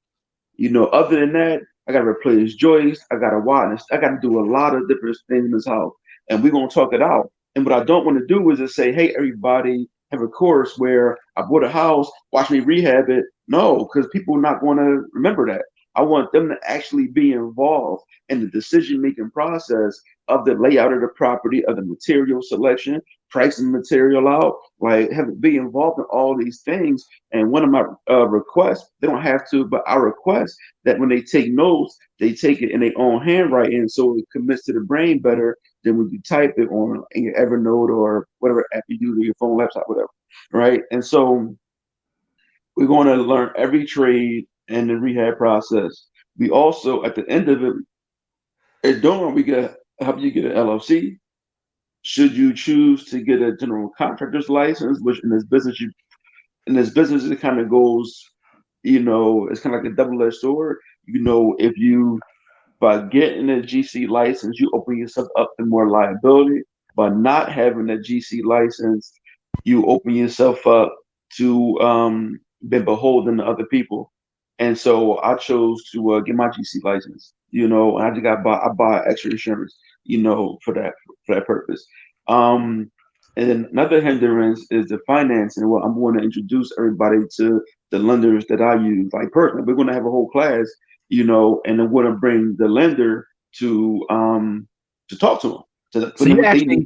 Other than that, I got to replace joists. I got to widen. I got to do a lot of different things in this house, and we're gonna talk it out. And what I don't want to do is just say, "Hey, everybody, have a course where I bought a house, watch me rehab it." No, because people are not going to remember that. I want them to actually be involved in the decision-making process of the layout of the property, of the material selection, pricing material out, like be involved in all these things. And one of my requests, they don't have to, but I request that when they take notes, they take it in their own handwriting so it commits to the brain better than when you type it on in your Evernote or whatever app you use, or your phone, laptop, whatever. Right. And so we're going to learn every trade in the rehab process. We also, at the end of it, at Dorn, we get help you get an LLC. Should you choose to get a general contractor's license, which in this business it kind of goes, it's kind of like a double-edged sword. If you by getting a GC license, you open yourself up to more liability. By not having a GC license, you open yourself up to be beholden to other people. And so I chose to get my GC license, and I just I buy extra insurance, for that purpose. Um, and then another hindrance is the financing. Well, I'm going to introduce everybody to the lenders that I use. Like personally, we're going to have a whole class, and I'm going to bring the lender to talk to them. So you actually,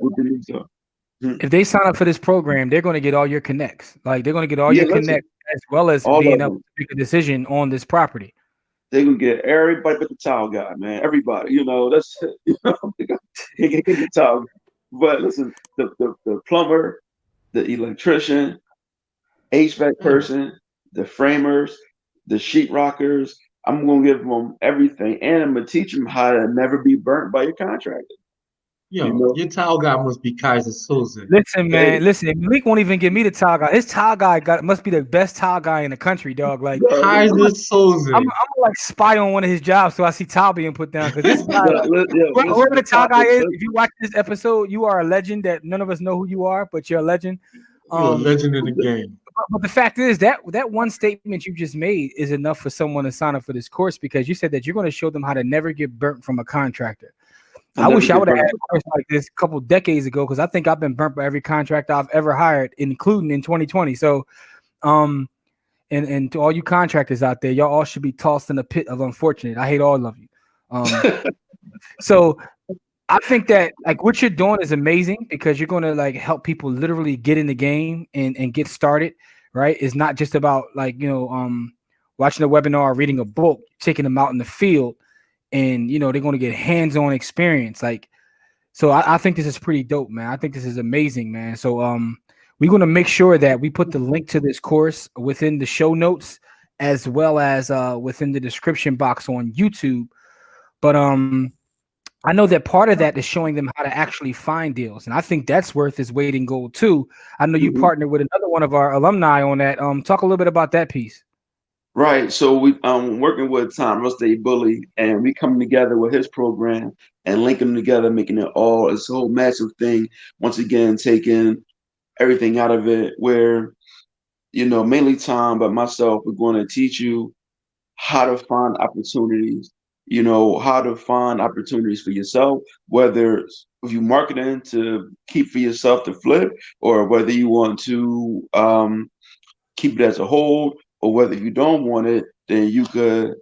if they sign up for this program, they're going to get all your connects. Like they're going to get all your connects as well as being able to make a decision on this property. They're gonna get everybody but the towel guy, man. Everybody, that's they get the towel. But listen, the plumber, the electrician, HVAC person, the framers, the sheetrockers. I'm gonna give them everything, and I'm gonna teach them how to never be burnt by your contractor. Your towel guy must be Kaiser Soze. Listen, man. Listen, Malik won't even give me the towel guy. His towel guy must be the best towel guy in the country, dog. Like Kaiser Soze. I'm gonna like spy on one of his jobs so I see towel being put down because this guy, whoever the towel guy is, if you watch this episode, you are a legend that none of us know who you are, but you're a legend. You're a legend in the game. But the fact is that one statement you just made is enough for someone to sign up for this course because you said that you're going to show them how to never get burnt from a contractor. I wish I would have had a course like this a couple decades ago because I think I've been burnt by every contractor I've ever hired, including in 2020. So, and to all you contractors out there, y'all all should be tossed in the pit of unfortunate. I hate all of you. So I think that like what you're doing is amazing because you're going to like help people literally get in the game and get started. Right? It's not just about like watching a webinar or reading a book, taking them out in the field. And they're going to get hands-on experience. Like, so I think this is pretty dope, man. I think this is amazing, man. So we're going to make sure that we put the link to this course within the show notes as well as within the description box on YouTube. But I know that part of that is showing them how to actually find deals, and I think that's worth its weight in gold too. I know you partnered with another one of our alumni on that. Talk a little bit about that piece. Right. So we working with Tom Real Estate Bully, and we coming together with his program and linking them together, making it all this whole massive thing. Once again, taking everything out of it, where mainly Tom, but myself, we're going to teach you how to find opportunities, how to find opportunities for yourself, whether if you marketing to keep for yourself to flip, or whether you want to keep it as a whole, or whether you don't want it, then you could,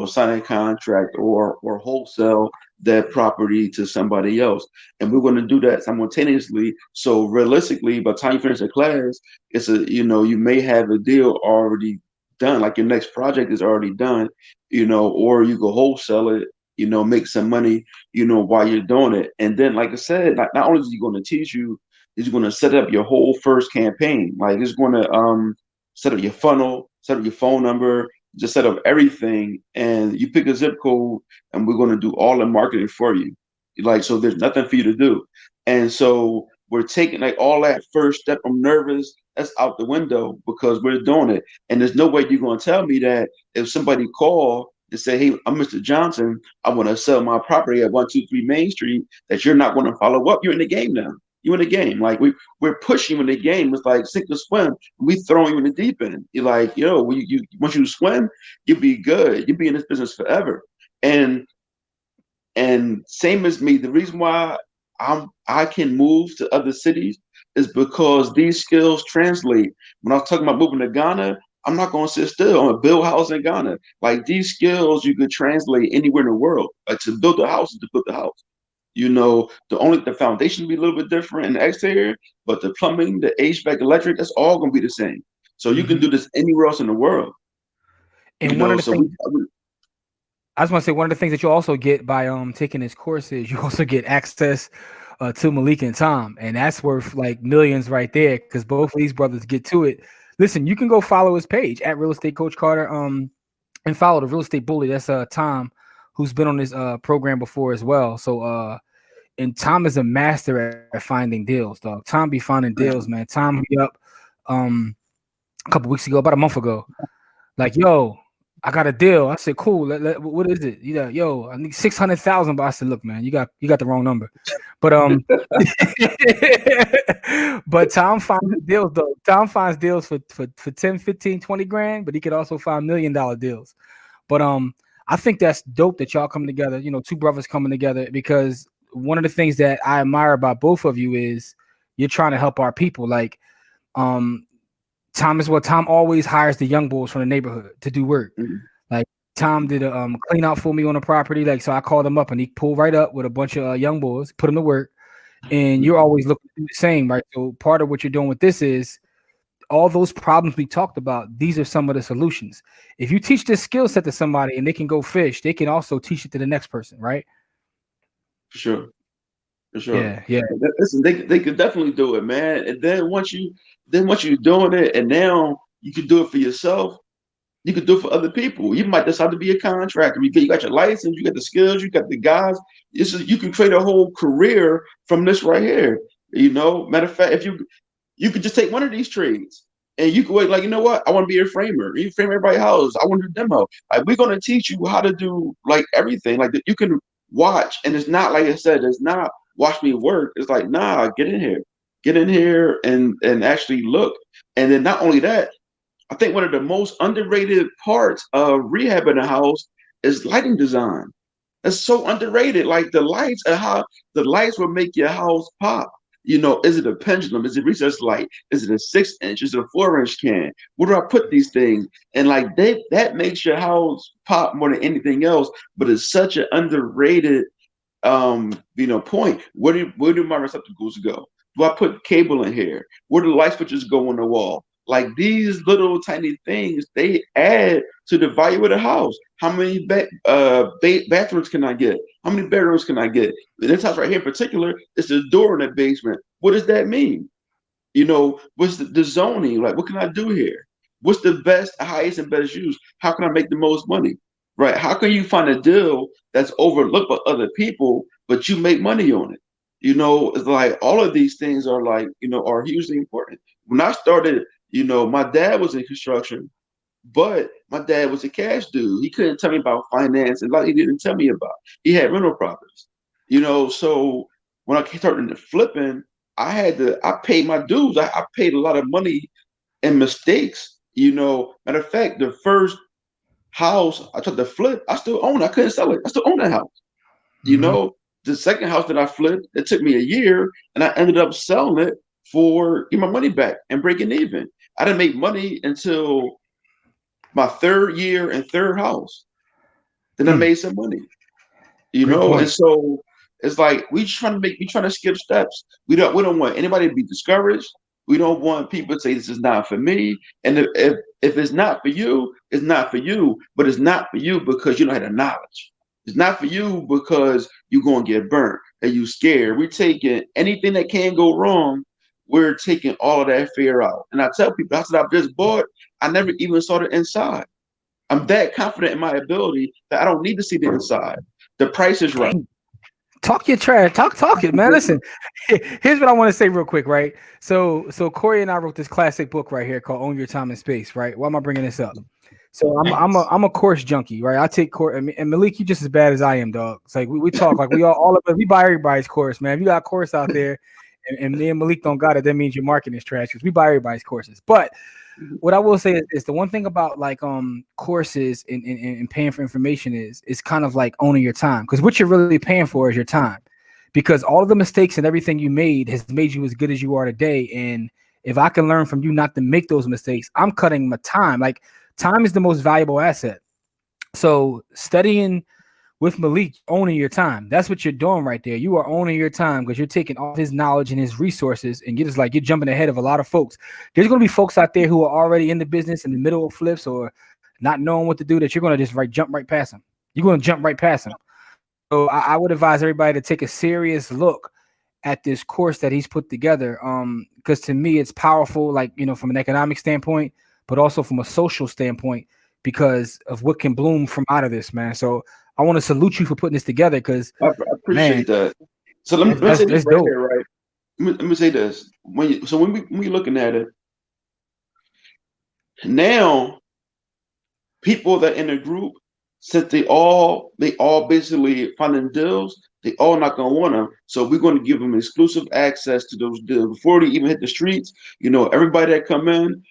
sign a contract or wholesale that property to somebody else. And we're going to do that simultaneously. So realistically, by the time you finish the class, you may have a deal already done, like your next project is already done, or you go wholesale it, make some money, while you're doing it. And then, like I said, not only is he going to teach you, he's going to set up your whole first campaign. Like he's going to set up your funnel, set up your phone number, just set up everything, and you pick a zip code, and we're going to do all the marketing for you. Like, so there's nothing for you to do. And so we're taking like all that first step. I'm nervous. That's out the window because we're doing it. And there's no way you're going to tell me that if somebody call and say, hey, I'm Mr. Johnson, I want to sell my property at 123 Main Street, that you're not going to follow up. You're in the game now. You in the game. Like we're pushing you in the game. It's like sink or swim. We throwing you in the deep end. You're like, you once you swim, you'll be good. You'll be in this business forever. And same as me, the reason why I can move to other cities is because these skills translate. When I was talking about moving to Ghana, I'm not going to sit still. I'm going to build a house in Ghana. Like these skills, you could translate anywhere in the world. Like to build a house is to build a house. The foundation will be a little bit different in the exterior, but the plumbing, the HVAC, electric, that's all going to be the same. So you can do this anywhere else in the world. And one of the things I just want to say, one of the things that you also get by taking this course is you also get access to Malik and Tom, and that's worth like millions right there because both of these brothers get to it. Listen, you can go follow his page at Real Estate Coach Carter, and follow the Real Estate Bully. That's Tom, who's been on this program before as well. So and Tom is a master at finding deals, dog. Tom be finding deals, man. Tom hit me up a couple weeks ago, about a month ago, like, yo, I got a deal. I said, cool. What is it? Yo, I need 600,000. But I said, look, man, you got the wrong number. But but Tom finds deals though. Tom finds deals for 10, 15, 20 grand, but he could also find $1 million deals. But I think that's dope that y'all come together, two brothers coming together, because one of the things that I admire about both of you is you're trying to help our people. Like Tom always hires the young boys from the neighborhood to do work. Mm-hmm. Like Tom did a clean out for me on the property. Like, so I called him up and he pulled right up with a bunch of young boys, put them to work. And you're always looking to do the same, right? So part of what you're doing with this is all those problems we talked about. These are some of the solutions. If you teach this skill set to somebody and they can go fish, they can also teach it to the next person, right? For sure. For sure. Yeah. Listen, they could definitely do it, man. And then once you're doing it, and now you can do it for yourself, you can do it for other people. You might decide to be a contractor. You got your license, you got the skills, you got the guys. You can create a whole career from this right here. Matter of fact, if you could just take one of these trades and you could wait, like, you know what? I want to be a framer. You frame everybody's house. I want to do demo. Like, we're going to teach you how to do like everything. Like you can watch, and it's not like I said, it's not watch me work. It's like, nah, get in here and actually look. And then not only that, I think one of the most underrated parts of rehabbing a house is lighting design. It's so underrated. Like the lights will make your house pop. Is it a pendulum? Is it recessed light? Is it a 6-inch? Is it a 4-inch can? Where do I put these things? And like that makes your house pop more than anything else. But it's such an underrated point. Where do my receptacles go? Do I put cable in here? Where do the light switches go on the wall? Like these little tiny things, they add to the value of the house. How many bathrooms can I get? How many bedrooms can I get? This house right here in particular, it's the door in the basement. What does that mean? What's the zoning? Like, what can I do here? What's the best, highest, and best use? How can I make the most money? Right? How can you find a deal that's overlooked by other people, but you make money on it? It's like all of these things are like, are hugely important. When I started, my dad was in construction, but my dad was a cash dude. He couldn't tell me about finance, and like he didn't tell me about. He had rental properties, So when I started into flipping, I paid my dues. I paid a lot of money and mistakes. Matter of fact, the first house I tried to flip, I still own it. I couldn't sell it. I still own that house. The second house that I flipped, it took me a year, and I ended up selling it for get my money back and breaking even. I didn't make money until my third year and third house. Then I made some money. Great point. And so it's like we trying to skip steps. We don't want anybody to be discouraged. We don't want people to say this is not for me. And if it's not for you, it's not for you. But it's not for you because you don't have the knowledge. It's not for you because you're gonna get burnt and you scared. We're taking anything that can go wrong. We're taking all of that fear out. And I tell people, that's what I've just bought. I never even saw the inside. I'm that confident in my ability that I don't need to see the inside. The price is right. Talk your trash. Talk it, man. Listen, here's what I want to say real quick, right? So Corey and I wrote this classic book right here called Own Your Time and Space, right? Why am I bringing this up? So I'm a course junkie, right? I take course, and Malik, you just as bad as I am, dog. It's like we talk like we all of us. We buy everybody's course, man. If you got a course out there, and me and Malik don't got it, that means your marketing is trash because we buy everybody's courses. But what I will say is the one thing about like courses and paying for information is kind of like owning your time, because what you're really paying for is your time, because all of the mistakes and everything you made has made you as good as you are today. And if I can learn from you not to make those mistakes, I'm cutting my time. Like time is the most valuable asset. So studying with Malik, owning your time. That's what you're doing right there. You are owning your time because you're taking all his knowledge and his resources, and you're jumping ahead of a lot of folks. There's going to be folks out there who are already in the business in the middle of flips or not knowing what to do that you're going to just jump right past them. You're going to jump right past them. So I would advise everybody to take a serious look at this course that he's put together. Because to me, it's powerful, like, from an economic standpoint, but also from a social standpoint because of what can bloom from out of this, man. So I want to salute you for putting this together because I appreciate that. So let me say this right here, right? Let me say this. When we're looking at it now, people that in a group, since they all basically funding deals, they all not gonna want them. So we're going to give them exclusive access to those deals before they even hit the streets. Everybody that come in,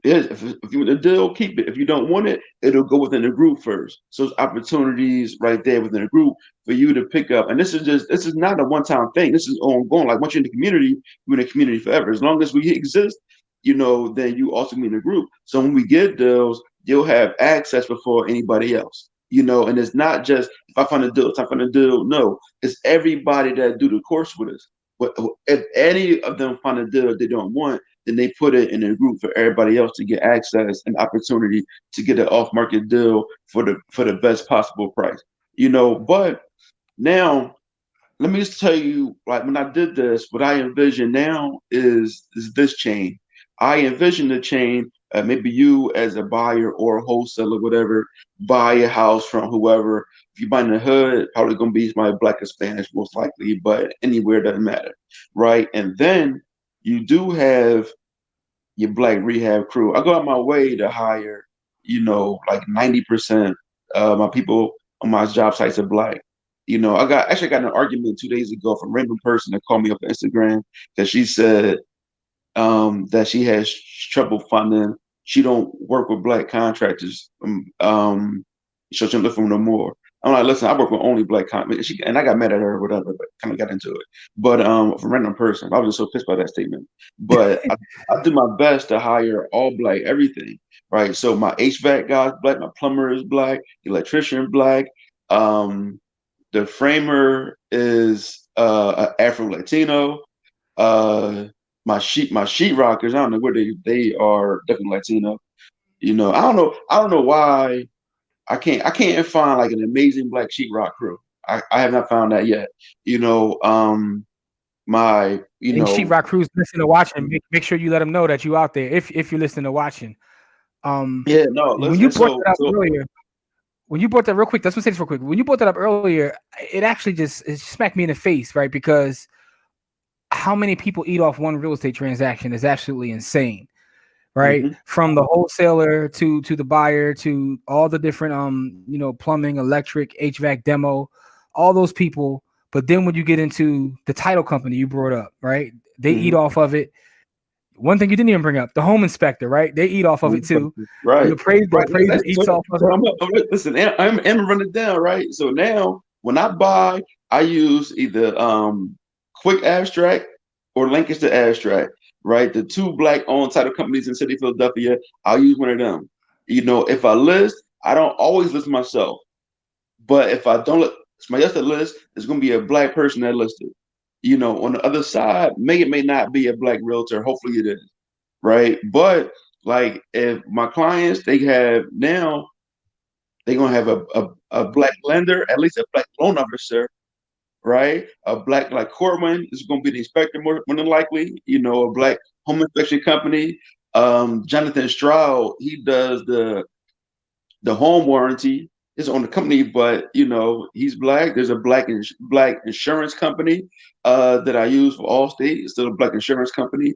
if you want a deal, keep it. If you don't want it, it'll go within the group first. So it's opportunities right there within the group for you to pick up. And this is not a one-time thing. This is ongoing. Like once you're in the community, you're in the community forever. As long as we exist, then you also be in the group. So when we get deals, you'll have access before anybody else. And it's not just if I find a deal, it's not find a deal. No, it's everybody that do the course with us. But if any of them find a deal they don't want, then they put it in a group for everybody else to get access and opportunity to get an off-market deal for the best possible price. But now let me just tell you, like when I did this, what I envision now is this chain. I envision the chain. Maybe you as a buyer or a wholesaler, whatever, buy a house from whoever. If you buy in the hood, probably gonna be my Black or Spanish most likely, but anywhere doesn't matter, right? And then you do have your Black rehab crew. I go out my way to hire, like 90% of my people on my job sites are Black. I got an argument 2 days ago from a random person that called me up on Instagram because she said that she has trouble funding. She don't work with Black contractors. She doesn't look for no more. I'm like, listen, I work with only Black contractors. And I got mad at her or whatever, but kind of got into it. But for a random person, I was just so pissed by that statement. But I do my best to hire all Black, everything, right? So my HVAC guy's Black, my plumber is Black, the electrician Black. The framer is Afro Latino. My sheetrockers, I don't know where they are definitely Latino. I don't know why I can't find like an amazing Black sheetrock crew. I have not found that yet. My sheetrock crews listening to watching, make sure you let them know that you out there if you're listening to watching. Yeah, no. When you brought that up earlier, when you brought that real quick, that's what I say this real quick. When you brought that up earlier, it actually it smacked me in the face, right? Because how many people eat off one real estate transaction is absolutely insane, right? Mm-hmm. From the wholesaler to the buyer to all the different plumbing, electric, HVAC demo, all those people. But then when you get into the title company you brought up, right? They eat off of it. One thing you didn't even bring up, the home inspector, right? They eat off of it too. Right. The appraiser eats off of it. Listen, I'm running down, right? So now when I buy, I use either Quick Abstract or Lancaster Abstract, right? The two black owned title companies in the city of Philadelphia. I'll use one of them. If I list, I don't always list myself. But if I don't let somebody else that list, it's gonna be a black person that listed. On the other side, it may not be a black realtor. Hopefully it is, right? But like if my clients, they're gonna have a black lender, at least a black loan officer, right? A black like Corwin is gonna be the inspector more than likely, a black home inspection company. Jonathan Stroud, he does the home warranty. It's on the company, but he's black. There's a black insurance company that I use for Allstate. It's still a black insurance company.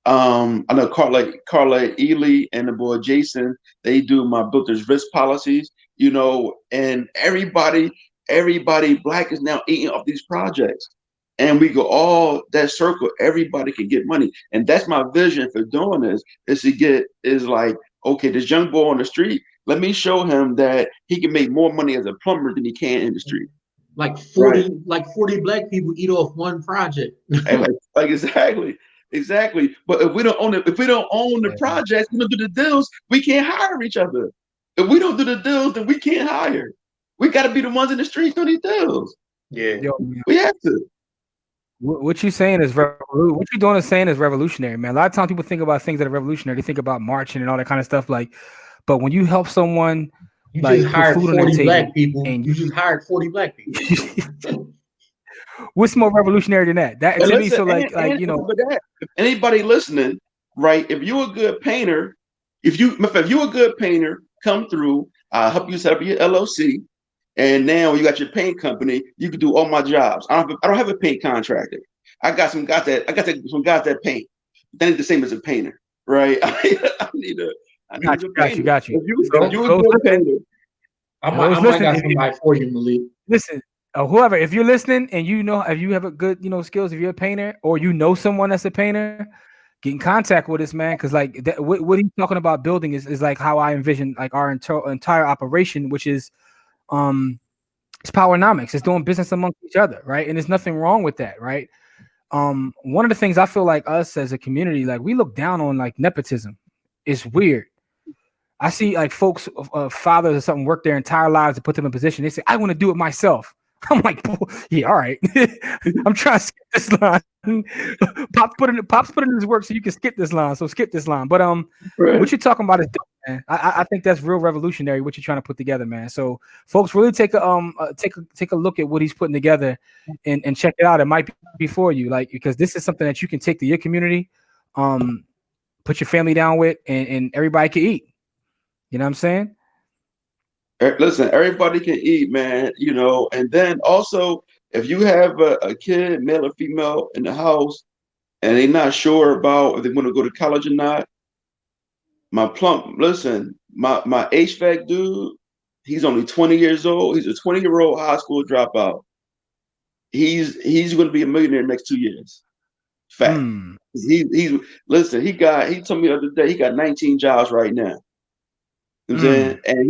I know Carla Ely and the boy Jason. They do my builder's risk policies. And everybody black is now eating off these projects, and we go all that circle. Everybody can get money, and that's my vision for doing this. Is like, okay, this young boy on the street. Let me show him that he can make more money as a plumber than he can in the street. Like 40 black people eat off one project. like exactly. But if we don't own the projects, we don't do the deals, we can't hire each other. If we don't do the deals, then we can't hire. We got to be the ones in the streets doing these deals. Yeah, we have to. What you saying is what you doing is saying is revolutionary, man. A lot of times people think about things that are revolutionary. They think about marching and all that kind of stuff. But when you help someone, you just hired 40 black people, and you just hired 40 black people. What's more revolutionary than that? That to me, so if anybody listening, right? If you're a good painter, if you're a good painter, come through. I'll help you set up your LLC, and now you got your paint company. You can do all my jobs. I don't have a paint contractor. I got some guys that paint. That ain't the same as a painter, right? I need a. Got you. If you a good painter, I might got somebody for you, Malik. Listen, whoever, if you're listening and if you have a good, skills, if you're a painter or someone that's a painter, get in contact with us, man. Because what he's talking about building is like how I envision like our entire operation, which is it's powernomics. It's doing business amongst each other, right? And there's nothing wrong with that, right? One of the things I feel like us as a community, like we look down on like nepotism. It's weird. I see like folks, fathers or something, work their entire lives to put them in position. They say, I want to do it myself. I'm like, yeah, all right. I'm trying to skip this line. Pops put in his work so you can skip this line. So skip this line. But what you're talking about is dope, man. I think that's real revolutionary what you're trying to put together, man. So folks, really take a look at what he's putting together and check it out. It might be for you, like, because this is something that you can take to your community, put your family down with, and everybody can eat. You know what I'm saying? Listen, everybody can eat, man, and then also if you have a kid, male or female, in the house and they're not sure about if they want to go to college or not, my HVAC dude, he's only 20 years old. He's a 20-year-old high school dropout. He's going to be a millionaire in the next 2 years. Fact. He told me the other day he got 19 jobs right now. You know what I'm saying? And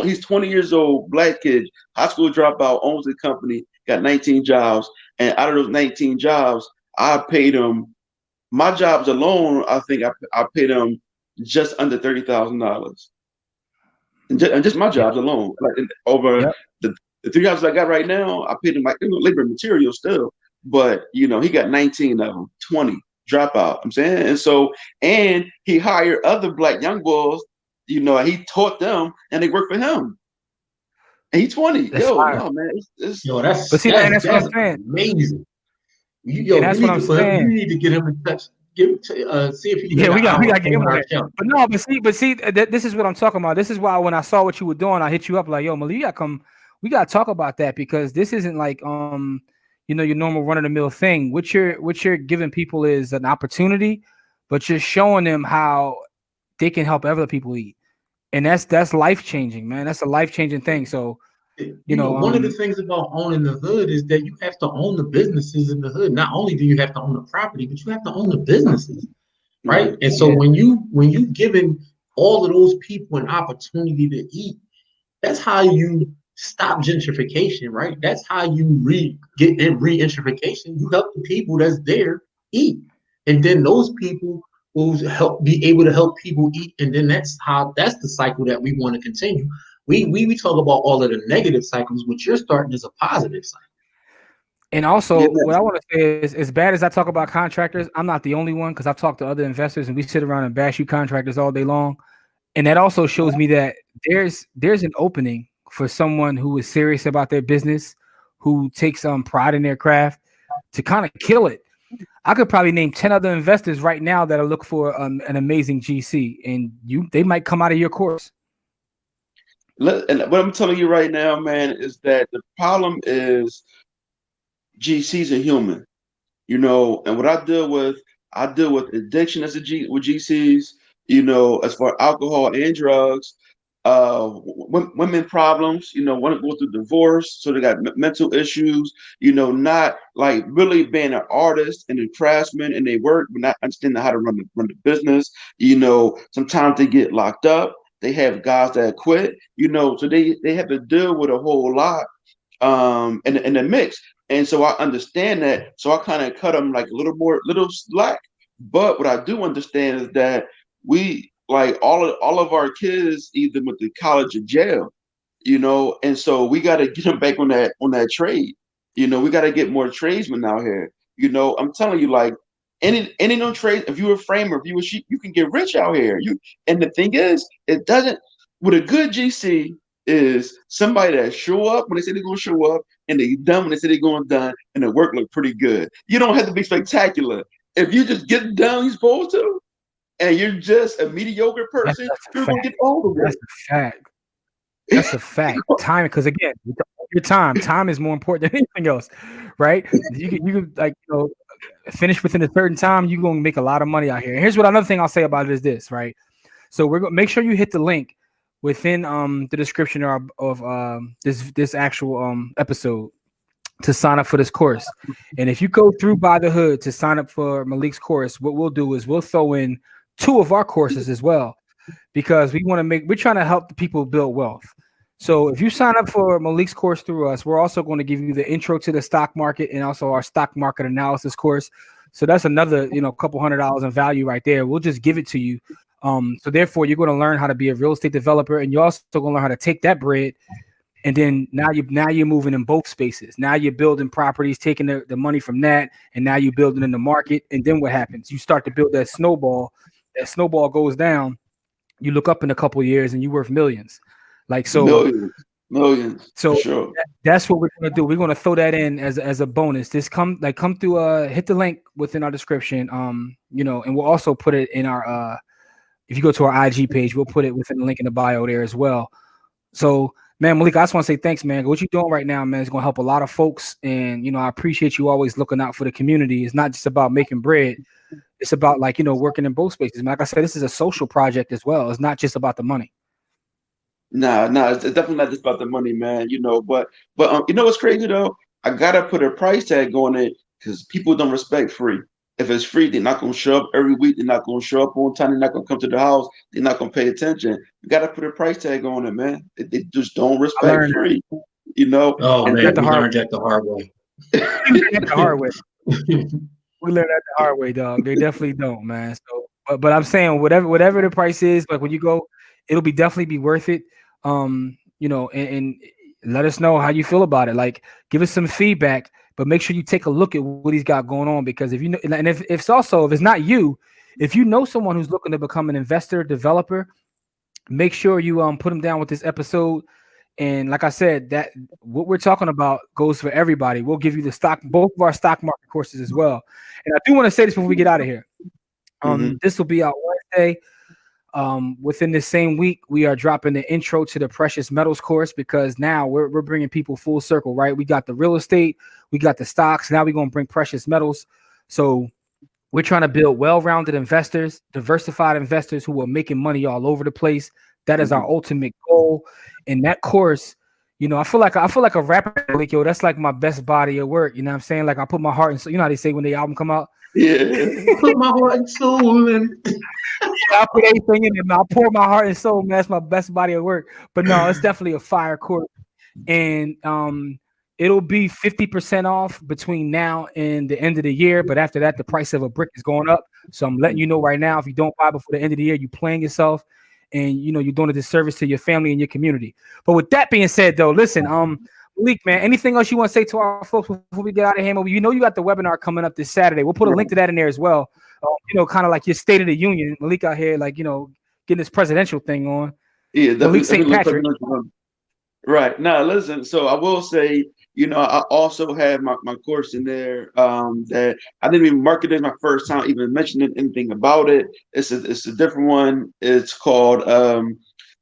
he's 20 years old, black kid, high school dropout, owns the company, got 19 jobs. And out of those 19 jobs, I paid him, my jobs alone, I think I paid him just under $30,000. And just my jobs alone. Like over the 3 jobs I got right now, I paid him like labor and material still. But he got 19 of them, 20 dropout. I'm saying, and he hired other black young boys. He taught them, and they work for him. And he's 20. That's man. That's what I'm saying. Amazing. That's what I'm saying. You need to get him in touch. See if he can. We got to get him on that. But see, this is what I'm talking about. This is why when I saw what you were doing, I hit you up like, yo, Malik, you gotta come. We gotta talk about that because this isn't like your normal run of the mill thing. What you're giving people is an opportunity, but you're showing them how they can help other people eat. And that's life changing, man. That's a life changing thing. So, one of the things about owning the hood is that you have to own the businesses in the hood. Not only do you have to own the property, but you have to own the businesses. right? And so when you giving all of those people an opportunity to eat, that's how you stop gentrification, right? That's how you get in re-gentrification. You help the people that's there eat, and then those people will be able to help people eat, and then that's the cycle that we want to continue. We talk about all of the negative cycles, but you're starting as a positive cycle. And also, what I want to say is, as bad as I talk about contractors, I'm not the only one, because I've talked to other investors and we sit around and bash you contractors all day long. And that also shows me that there's an opening for someone who is serious about their business, who takes pride in their craft, to kind of kill it. I could probably name 10 other investors right now that are looking for an amazing GC, and they might come out of your course. And what I'm telling you right now, man, is that the problem is GCs are human, and what I deal with addiction with GCs, as far alcohol and drugs, women problems, want to go through divorce, so they got mental issues, not like really being an artist and a craftsman and they work, but not understanding how to run the business. Sometimes they get locked up. They have guys that quit, so they have to deal with a whole lot in the mix. And so I understand that. So I kind of cut them like a little slack. But what I do understand is that we like all of our kids either went to college or jail, and so we got to get them back on that trade. We got to get more tradesmen out here. I'm telling you, like any no trade. If you're a framer, if you're a sheep, you can get rich out here. And the thing is, it doesn't. With a good GC is somebody that show up when they say they're gonna show up, and they done when they say they're going done, and the work look pretty good. You don't have to be spectacular. If you just get done you're supposed to, and you're just a mediocre person, you're gonna get all the work. That's a fact. That's a fact. Time, because again, your time is more important than anything else, right? You can like finish within a certain time, you're gonna make a lot of money out here. And here's what another thing I'll say about it is this, right? So we're gonna make sure you hit the link within the description of this actual episode to sign up for this course. And if you go through By the Hood to sign up for Malik's course, what we'll do is we'll throw in 2 of our courses as well, because we're trying to help the people build wealth. So if you sign up for Malik's course through us, we're also going to give you the intro to the stock market and also our stock market analysis course. So that's another, couple $100 in value right there. We'll just give it to you. So therefore, you're going to learn how to be a real estate developer, and you're also going to learn how to take that bread, and then now you're moving in both spaces. Now you're building properties, taking the money from that, and now you're building in the market. And then what happens? You start to build that snowball. That snowball goes down. You look up in a couple of years, and you're worth millions. Like so. Millions. So sure. That's what we're gonna do. We're gonna throw that in as a bonus. Just come through. Hit the link within our description. And we'll also put it in our if you go to our IG page, we'll put it within the link in the bio there as well. So, man, Malik, I just want to say thanks, man. What you're doing right now, man, is going to help a lot of folks. And, I appreciate you always looking out for the community. It's not just about making bread. It's about, working in both spaces. Like I said, this is a social project as well. It's not just about the money. Nah, it's definitely not just about the money, man. But what's crazy, though? I got to put a price tag on it because people don't respect free. If it's free, they're not going to show up every week. They're not going to show up on time. They're not going to come to the house. They're not going to pay attention. You got to put a price tag on it, man. They just don't respect free, Oh, man, we learned that the hard way. We learned that the hard way. We learned that the hard way, dog. They definitely don't, man. So, but I'm saying whatever the price is, like when you go, it'll definitely be worth it. And let us know how you feel about it. Like, give us some feedback. But make sure you take a look at what he's got going on, because if it's not you, if you know someone who's looking to become an investor, developer, make sure you put them down with this episode. And like I said, that what we're talking about goes for everybody. We'll give you both of our stock market courses as well. And I do want to say this before we get out of here. This will be out Wednesday. Within this same week, we are dropping the intro to the precious metals course, because now we're bringing people full circle, right? We got the real estate, we got the stocks. Now we're going to bring precious metals. So we're trying to build well-rounded investors, diversified investors who are making money all over the place. That is our ultimate goal. In that course, I feel like a rapper, like, yo, that's like my best body of work. You know what I'm saying? Like I put my heart and soul. You know how they say when the album come out? Yeah. I put my heart and soul in. I put everything in it. I pour my heart and soul, man. That's my best body of work. But no, it's definitely a fire course. And it'll be 50% off between now and the end of the year. But after that, the price of a brick is going up. So I'm letting you know right now, if you don't buy before the end of the year, you're playing yourself, and you're doing a disservice to your family and your community. But with that being said, though, listen, Malik, man, anything else you want to say to our folks before we get out of here? You got the webinar coming up this Saturday. We'll put a link to that in there as well. Kind of like your State of the Union. Malik out here, like, getting this presidential thing on. Yeah, Malik St. Patrick. Right. Now, listen, so I will say, I also have my course in there that I didn't even market it my first time, even mentioning anything about it. It's a different one. It's called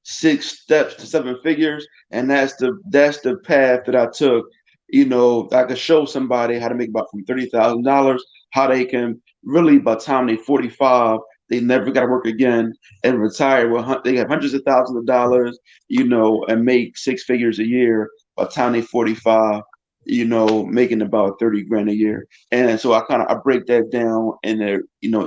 6 Steps to 7 Figures. And that's the path that I took. I could show somebody how to make about from $30,000, how they can really, by the time they're 45, they never got to work again and retire. Well, they have hundreds of thousands of dollars, and make 6 figures a year by the time they're 45, making about 30 grand a year. And so I break that down in there,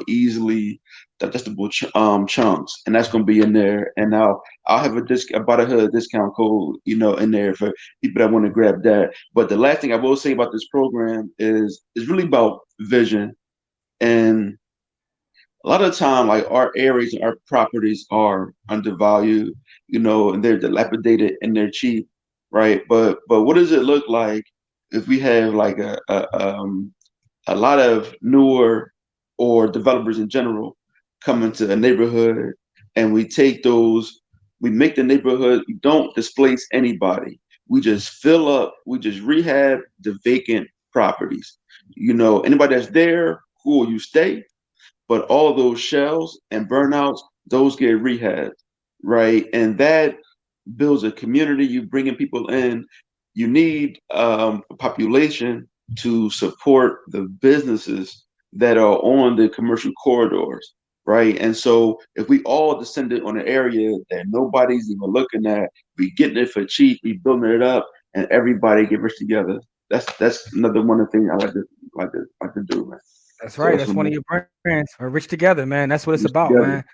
easily digestible chunks, and that's going to be in there. And I'll have a Buy the Hood discount code, in there for people that want to grab that. But the last thing I will say about this program is really about vision. And a lot of the time, like, our areas and our properties are undervalued, and they're dilapidated and they're cheap, right? But what does it look like if we have like a lot of newer or developers in general come into a neighborhood, and we make the neighborhood, we don't displace anybody. We just fill up, we just rehab the vacant properties. Anybody that's there, cool, you stay. But all those shells and burnouts, those get rehabbed, right? And that builds a community. You bringing people in. You need a population to support the businesses that are on the commercial corridors, right? And so if we all descended on an area that nobody's even looking at, we getting it for cheap, we building it up, and everybody get rich together. That's another one of the things I like to do, man. That's So right. that's That's one of one. your brands. Or Rich Together, man. That's what it's about, Together. man.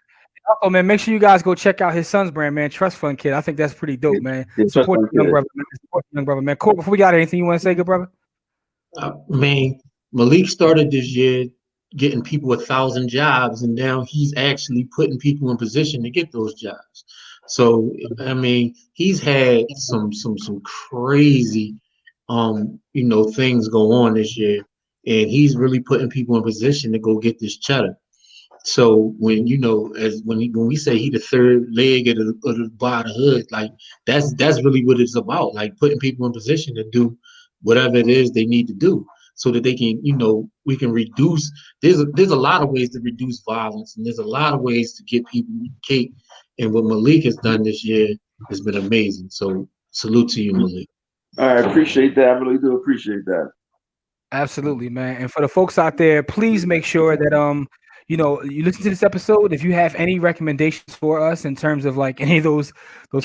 Also, man, make sure you guys go check out his son's brand, man. Trust Fund Kid. I think that's pretty dope, man. Yeah, Support the young brother, man. Support the young brother, man. Court, before we got anything you want to say, good brother? Man, Malik started this year getting people 1,000 jobs, and now he's actually putting people in position to get those jobs. So, I mean, he's had some crazy, things go on this year, and he's really putting people in position to go get this cheddar. So when when we say he the third leg of the Buy the Hood, like that's really what it's about, like putting people in position to do whatever it is they need to do, so that they can, we can reduce. There's a lot of ways to reduce violence, and there's a lot of ways to get people cake. And what Malik has done this year has been amazing. So salute to you, Malik. I appreciate that. I really do appreciate that. Absolutely, man. And for the folks out there, please make sure that you listen to this episode. If you have any recommendations for us in terms of like any of those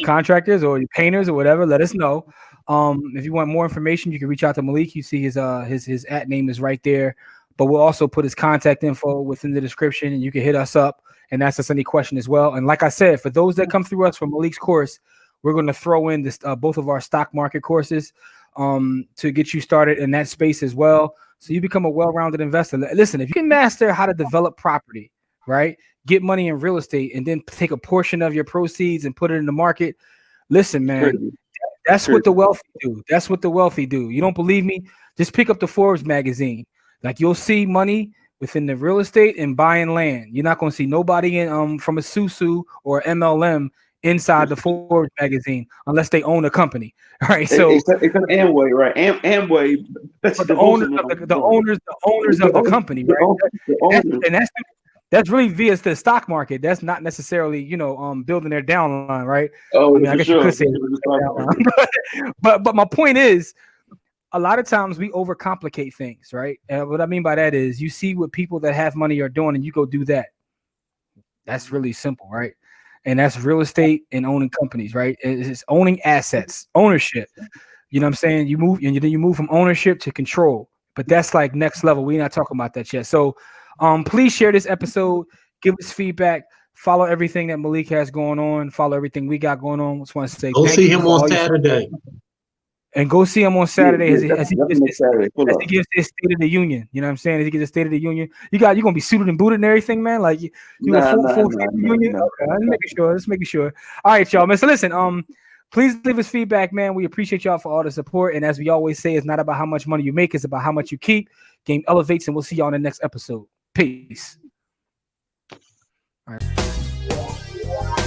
contractors or painters or whatever, let us know. If you want more information, you can reach out to Malik. You see his at name is right there. But we'll also put his contact info within the description, and you can hit us up and ask us any question as well. And like I said, for those that come through us from Malik's course, we're going to throw in this both of our stock market courses to get you started in that space as well. So you become a well-rounded investor. Listen, if you can master how to develop property, right, get money in real estate, and then take a portion of your proceeds and put it in the market, listen, man, that's what the wealthy do. That's what the wealthy do. You don't believe me? Just pick up the Forbes magazine. Like, you'll see money within the real estate and buying land. You're not going to see nobody in from a Susu or MLM inside the Forbes magazine unless they own a company. All right. So it's an Amway, right? Amway. The owners of the company, right? That's really via the stock market. That's not necessarily, building their downline, right? Oh, I mean, I guess you could say but my point is, a lot of times we overcomplicate things, right? And what I mean by that is, you see what people that have money are doing and you go do that. That's really simple, right? and that's real estate and owning companies, right? It's owning assets, ownership. You know what I'm saying? You move, and then you move from ownership to control. But that's like next level. We're not talking about that yet. So please share this episode, give us feedback, follow everything that Malik has going on, follow everything we got going on. Just want to say Go thank see you him for on all your Saturday. and go see him on Saturday Yeah, as he gives his State of the Union. You know what I'm saying? As he gives the State of the Union, you're gonna be suited and booted and everything, man. Like you a full State of the Union. Okay, let's making sure. All right, y'all, man. So listen, please leave us feedback, man. We appreciate y'all for all the support. And as we always say, it's not about how much money you make, it's about how much you keep. Game elevates, and we'll see y'all in the next episode. Peace. All right.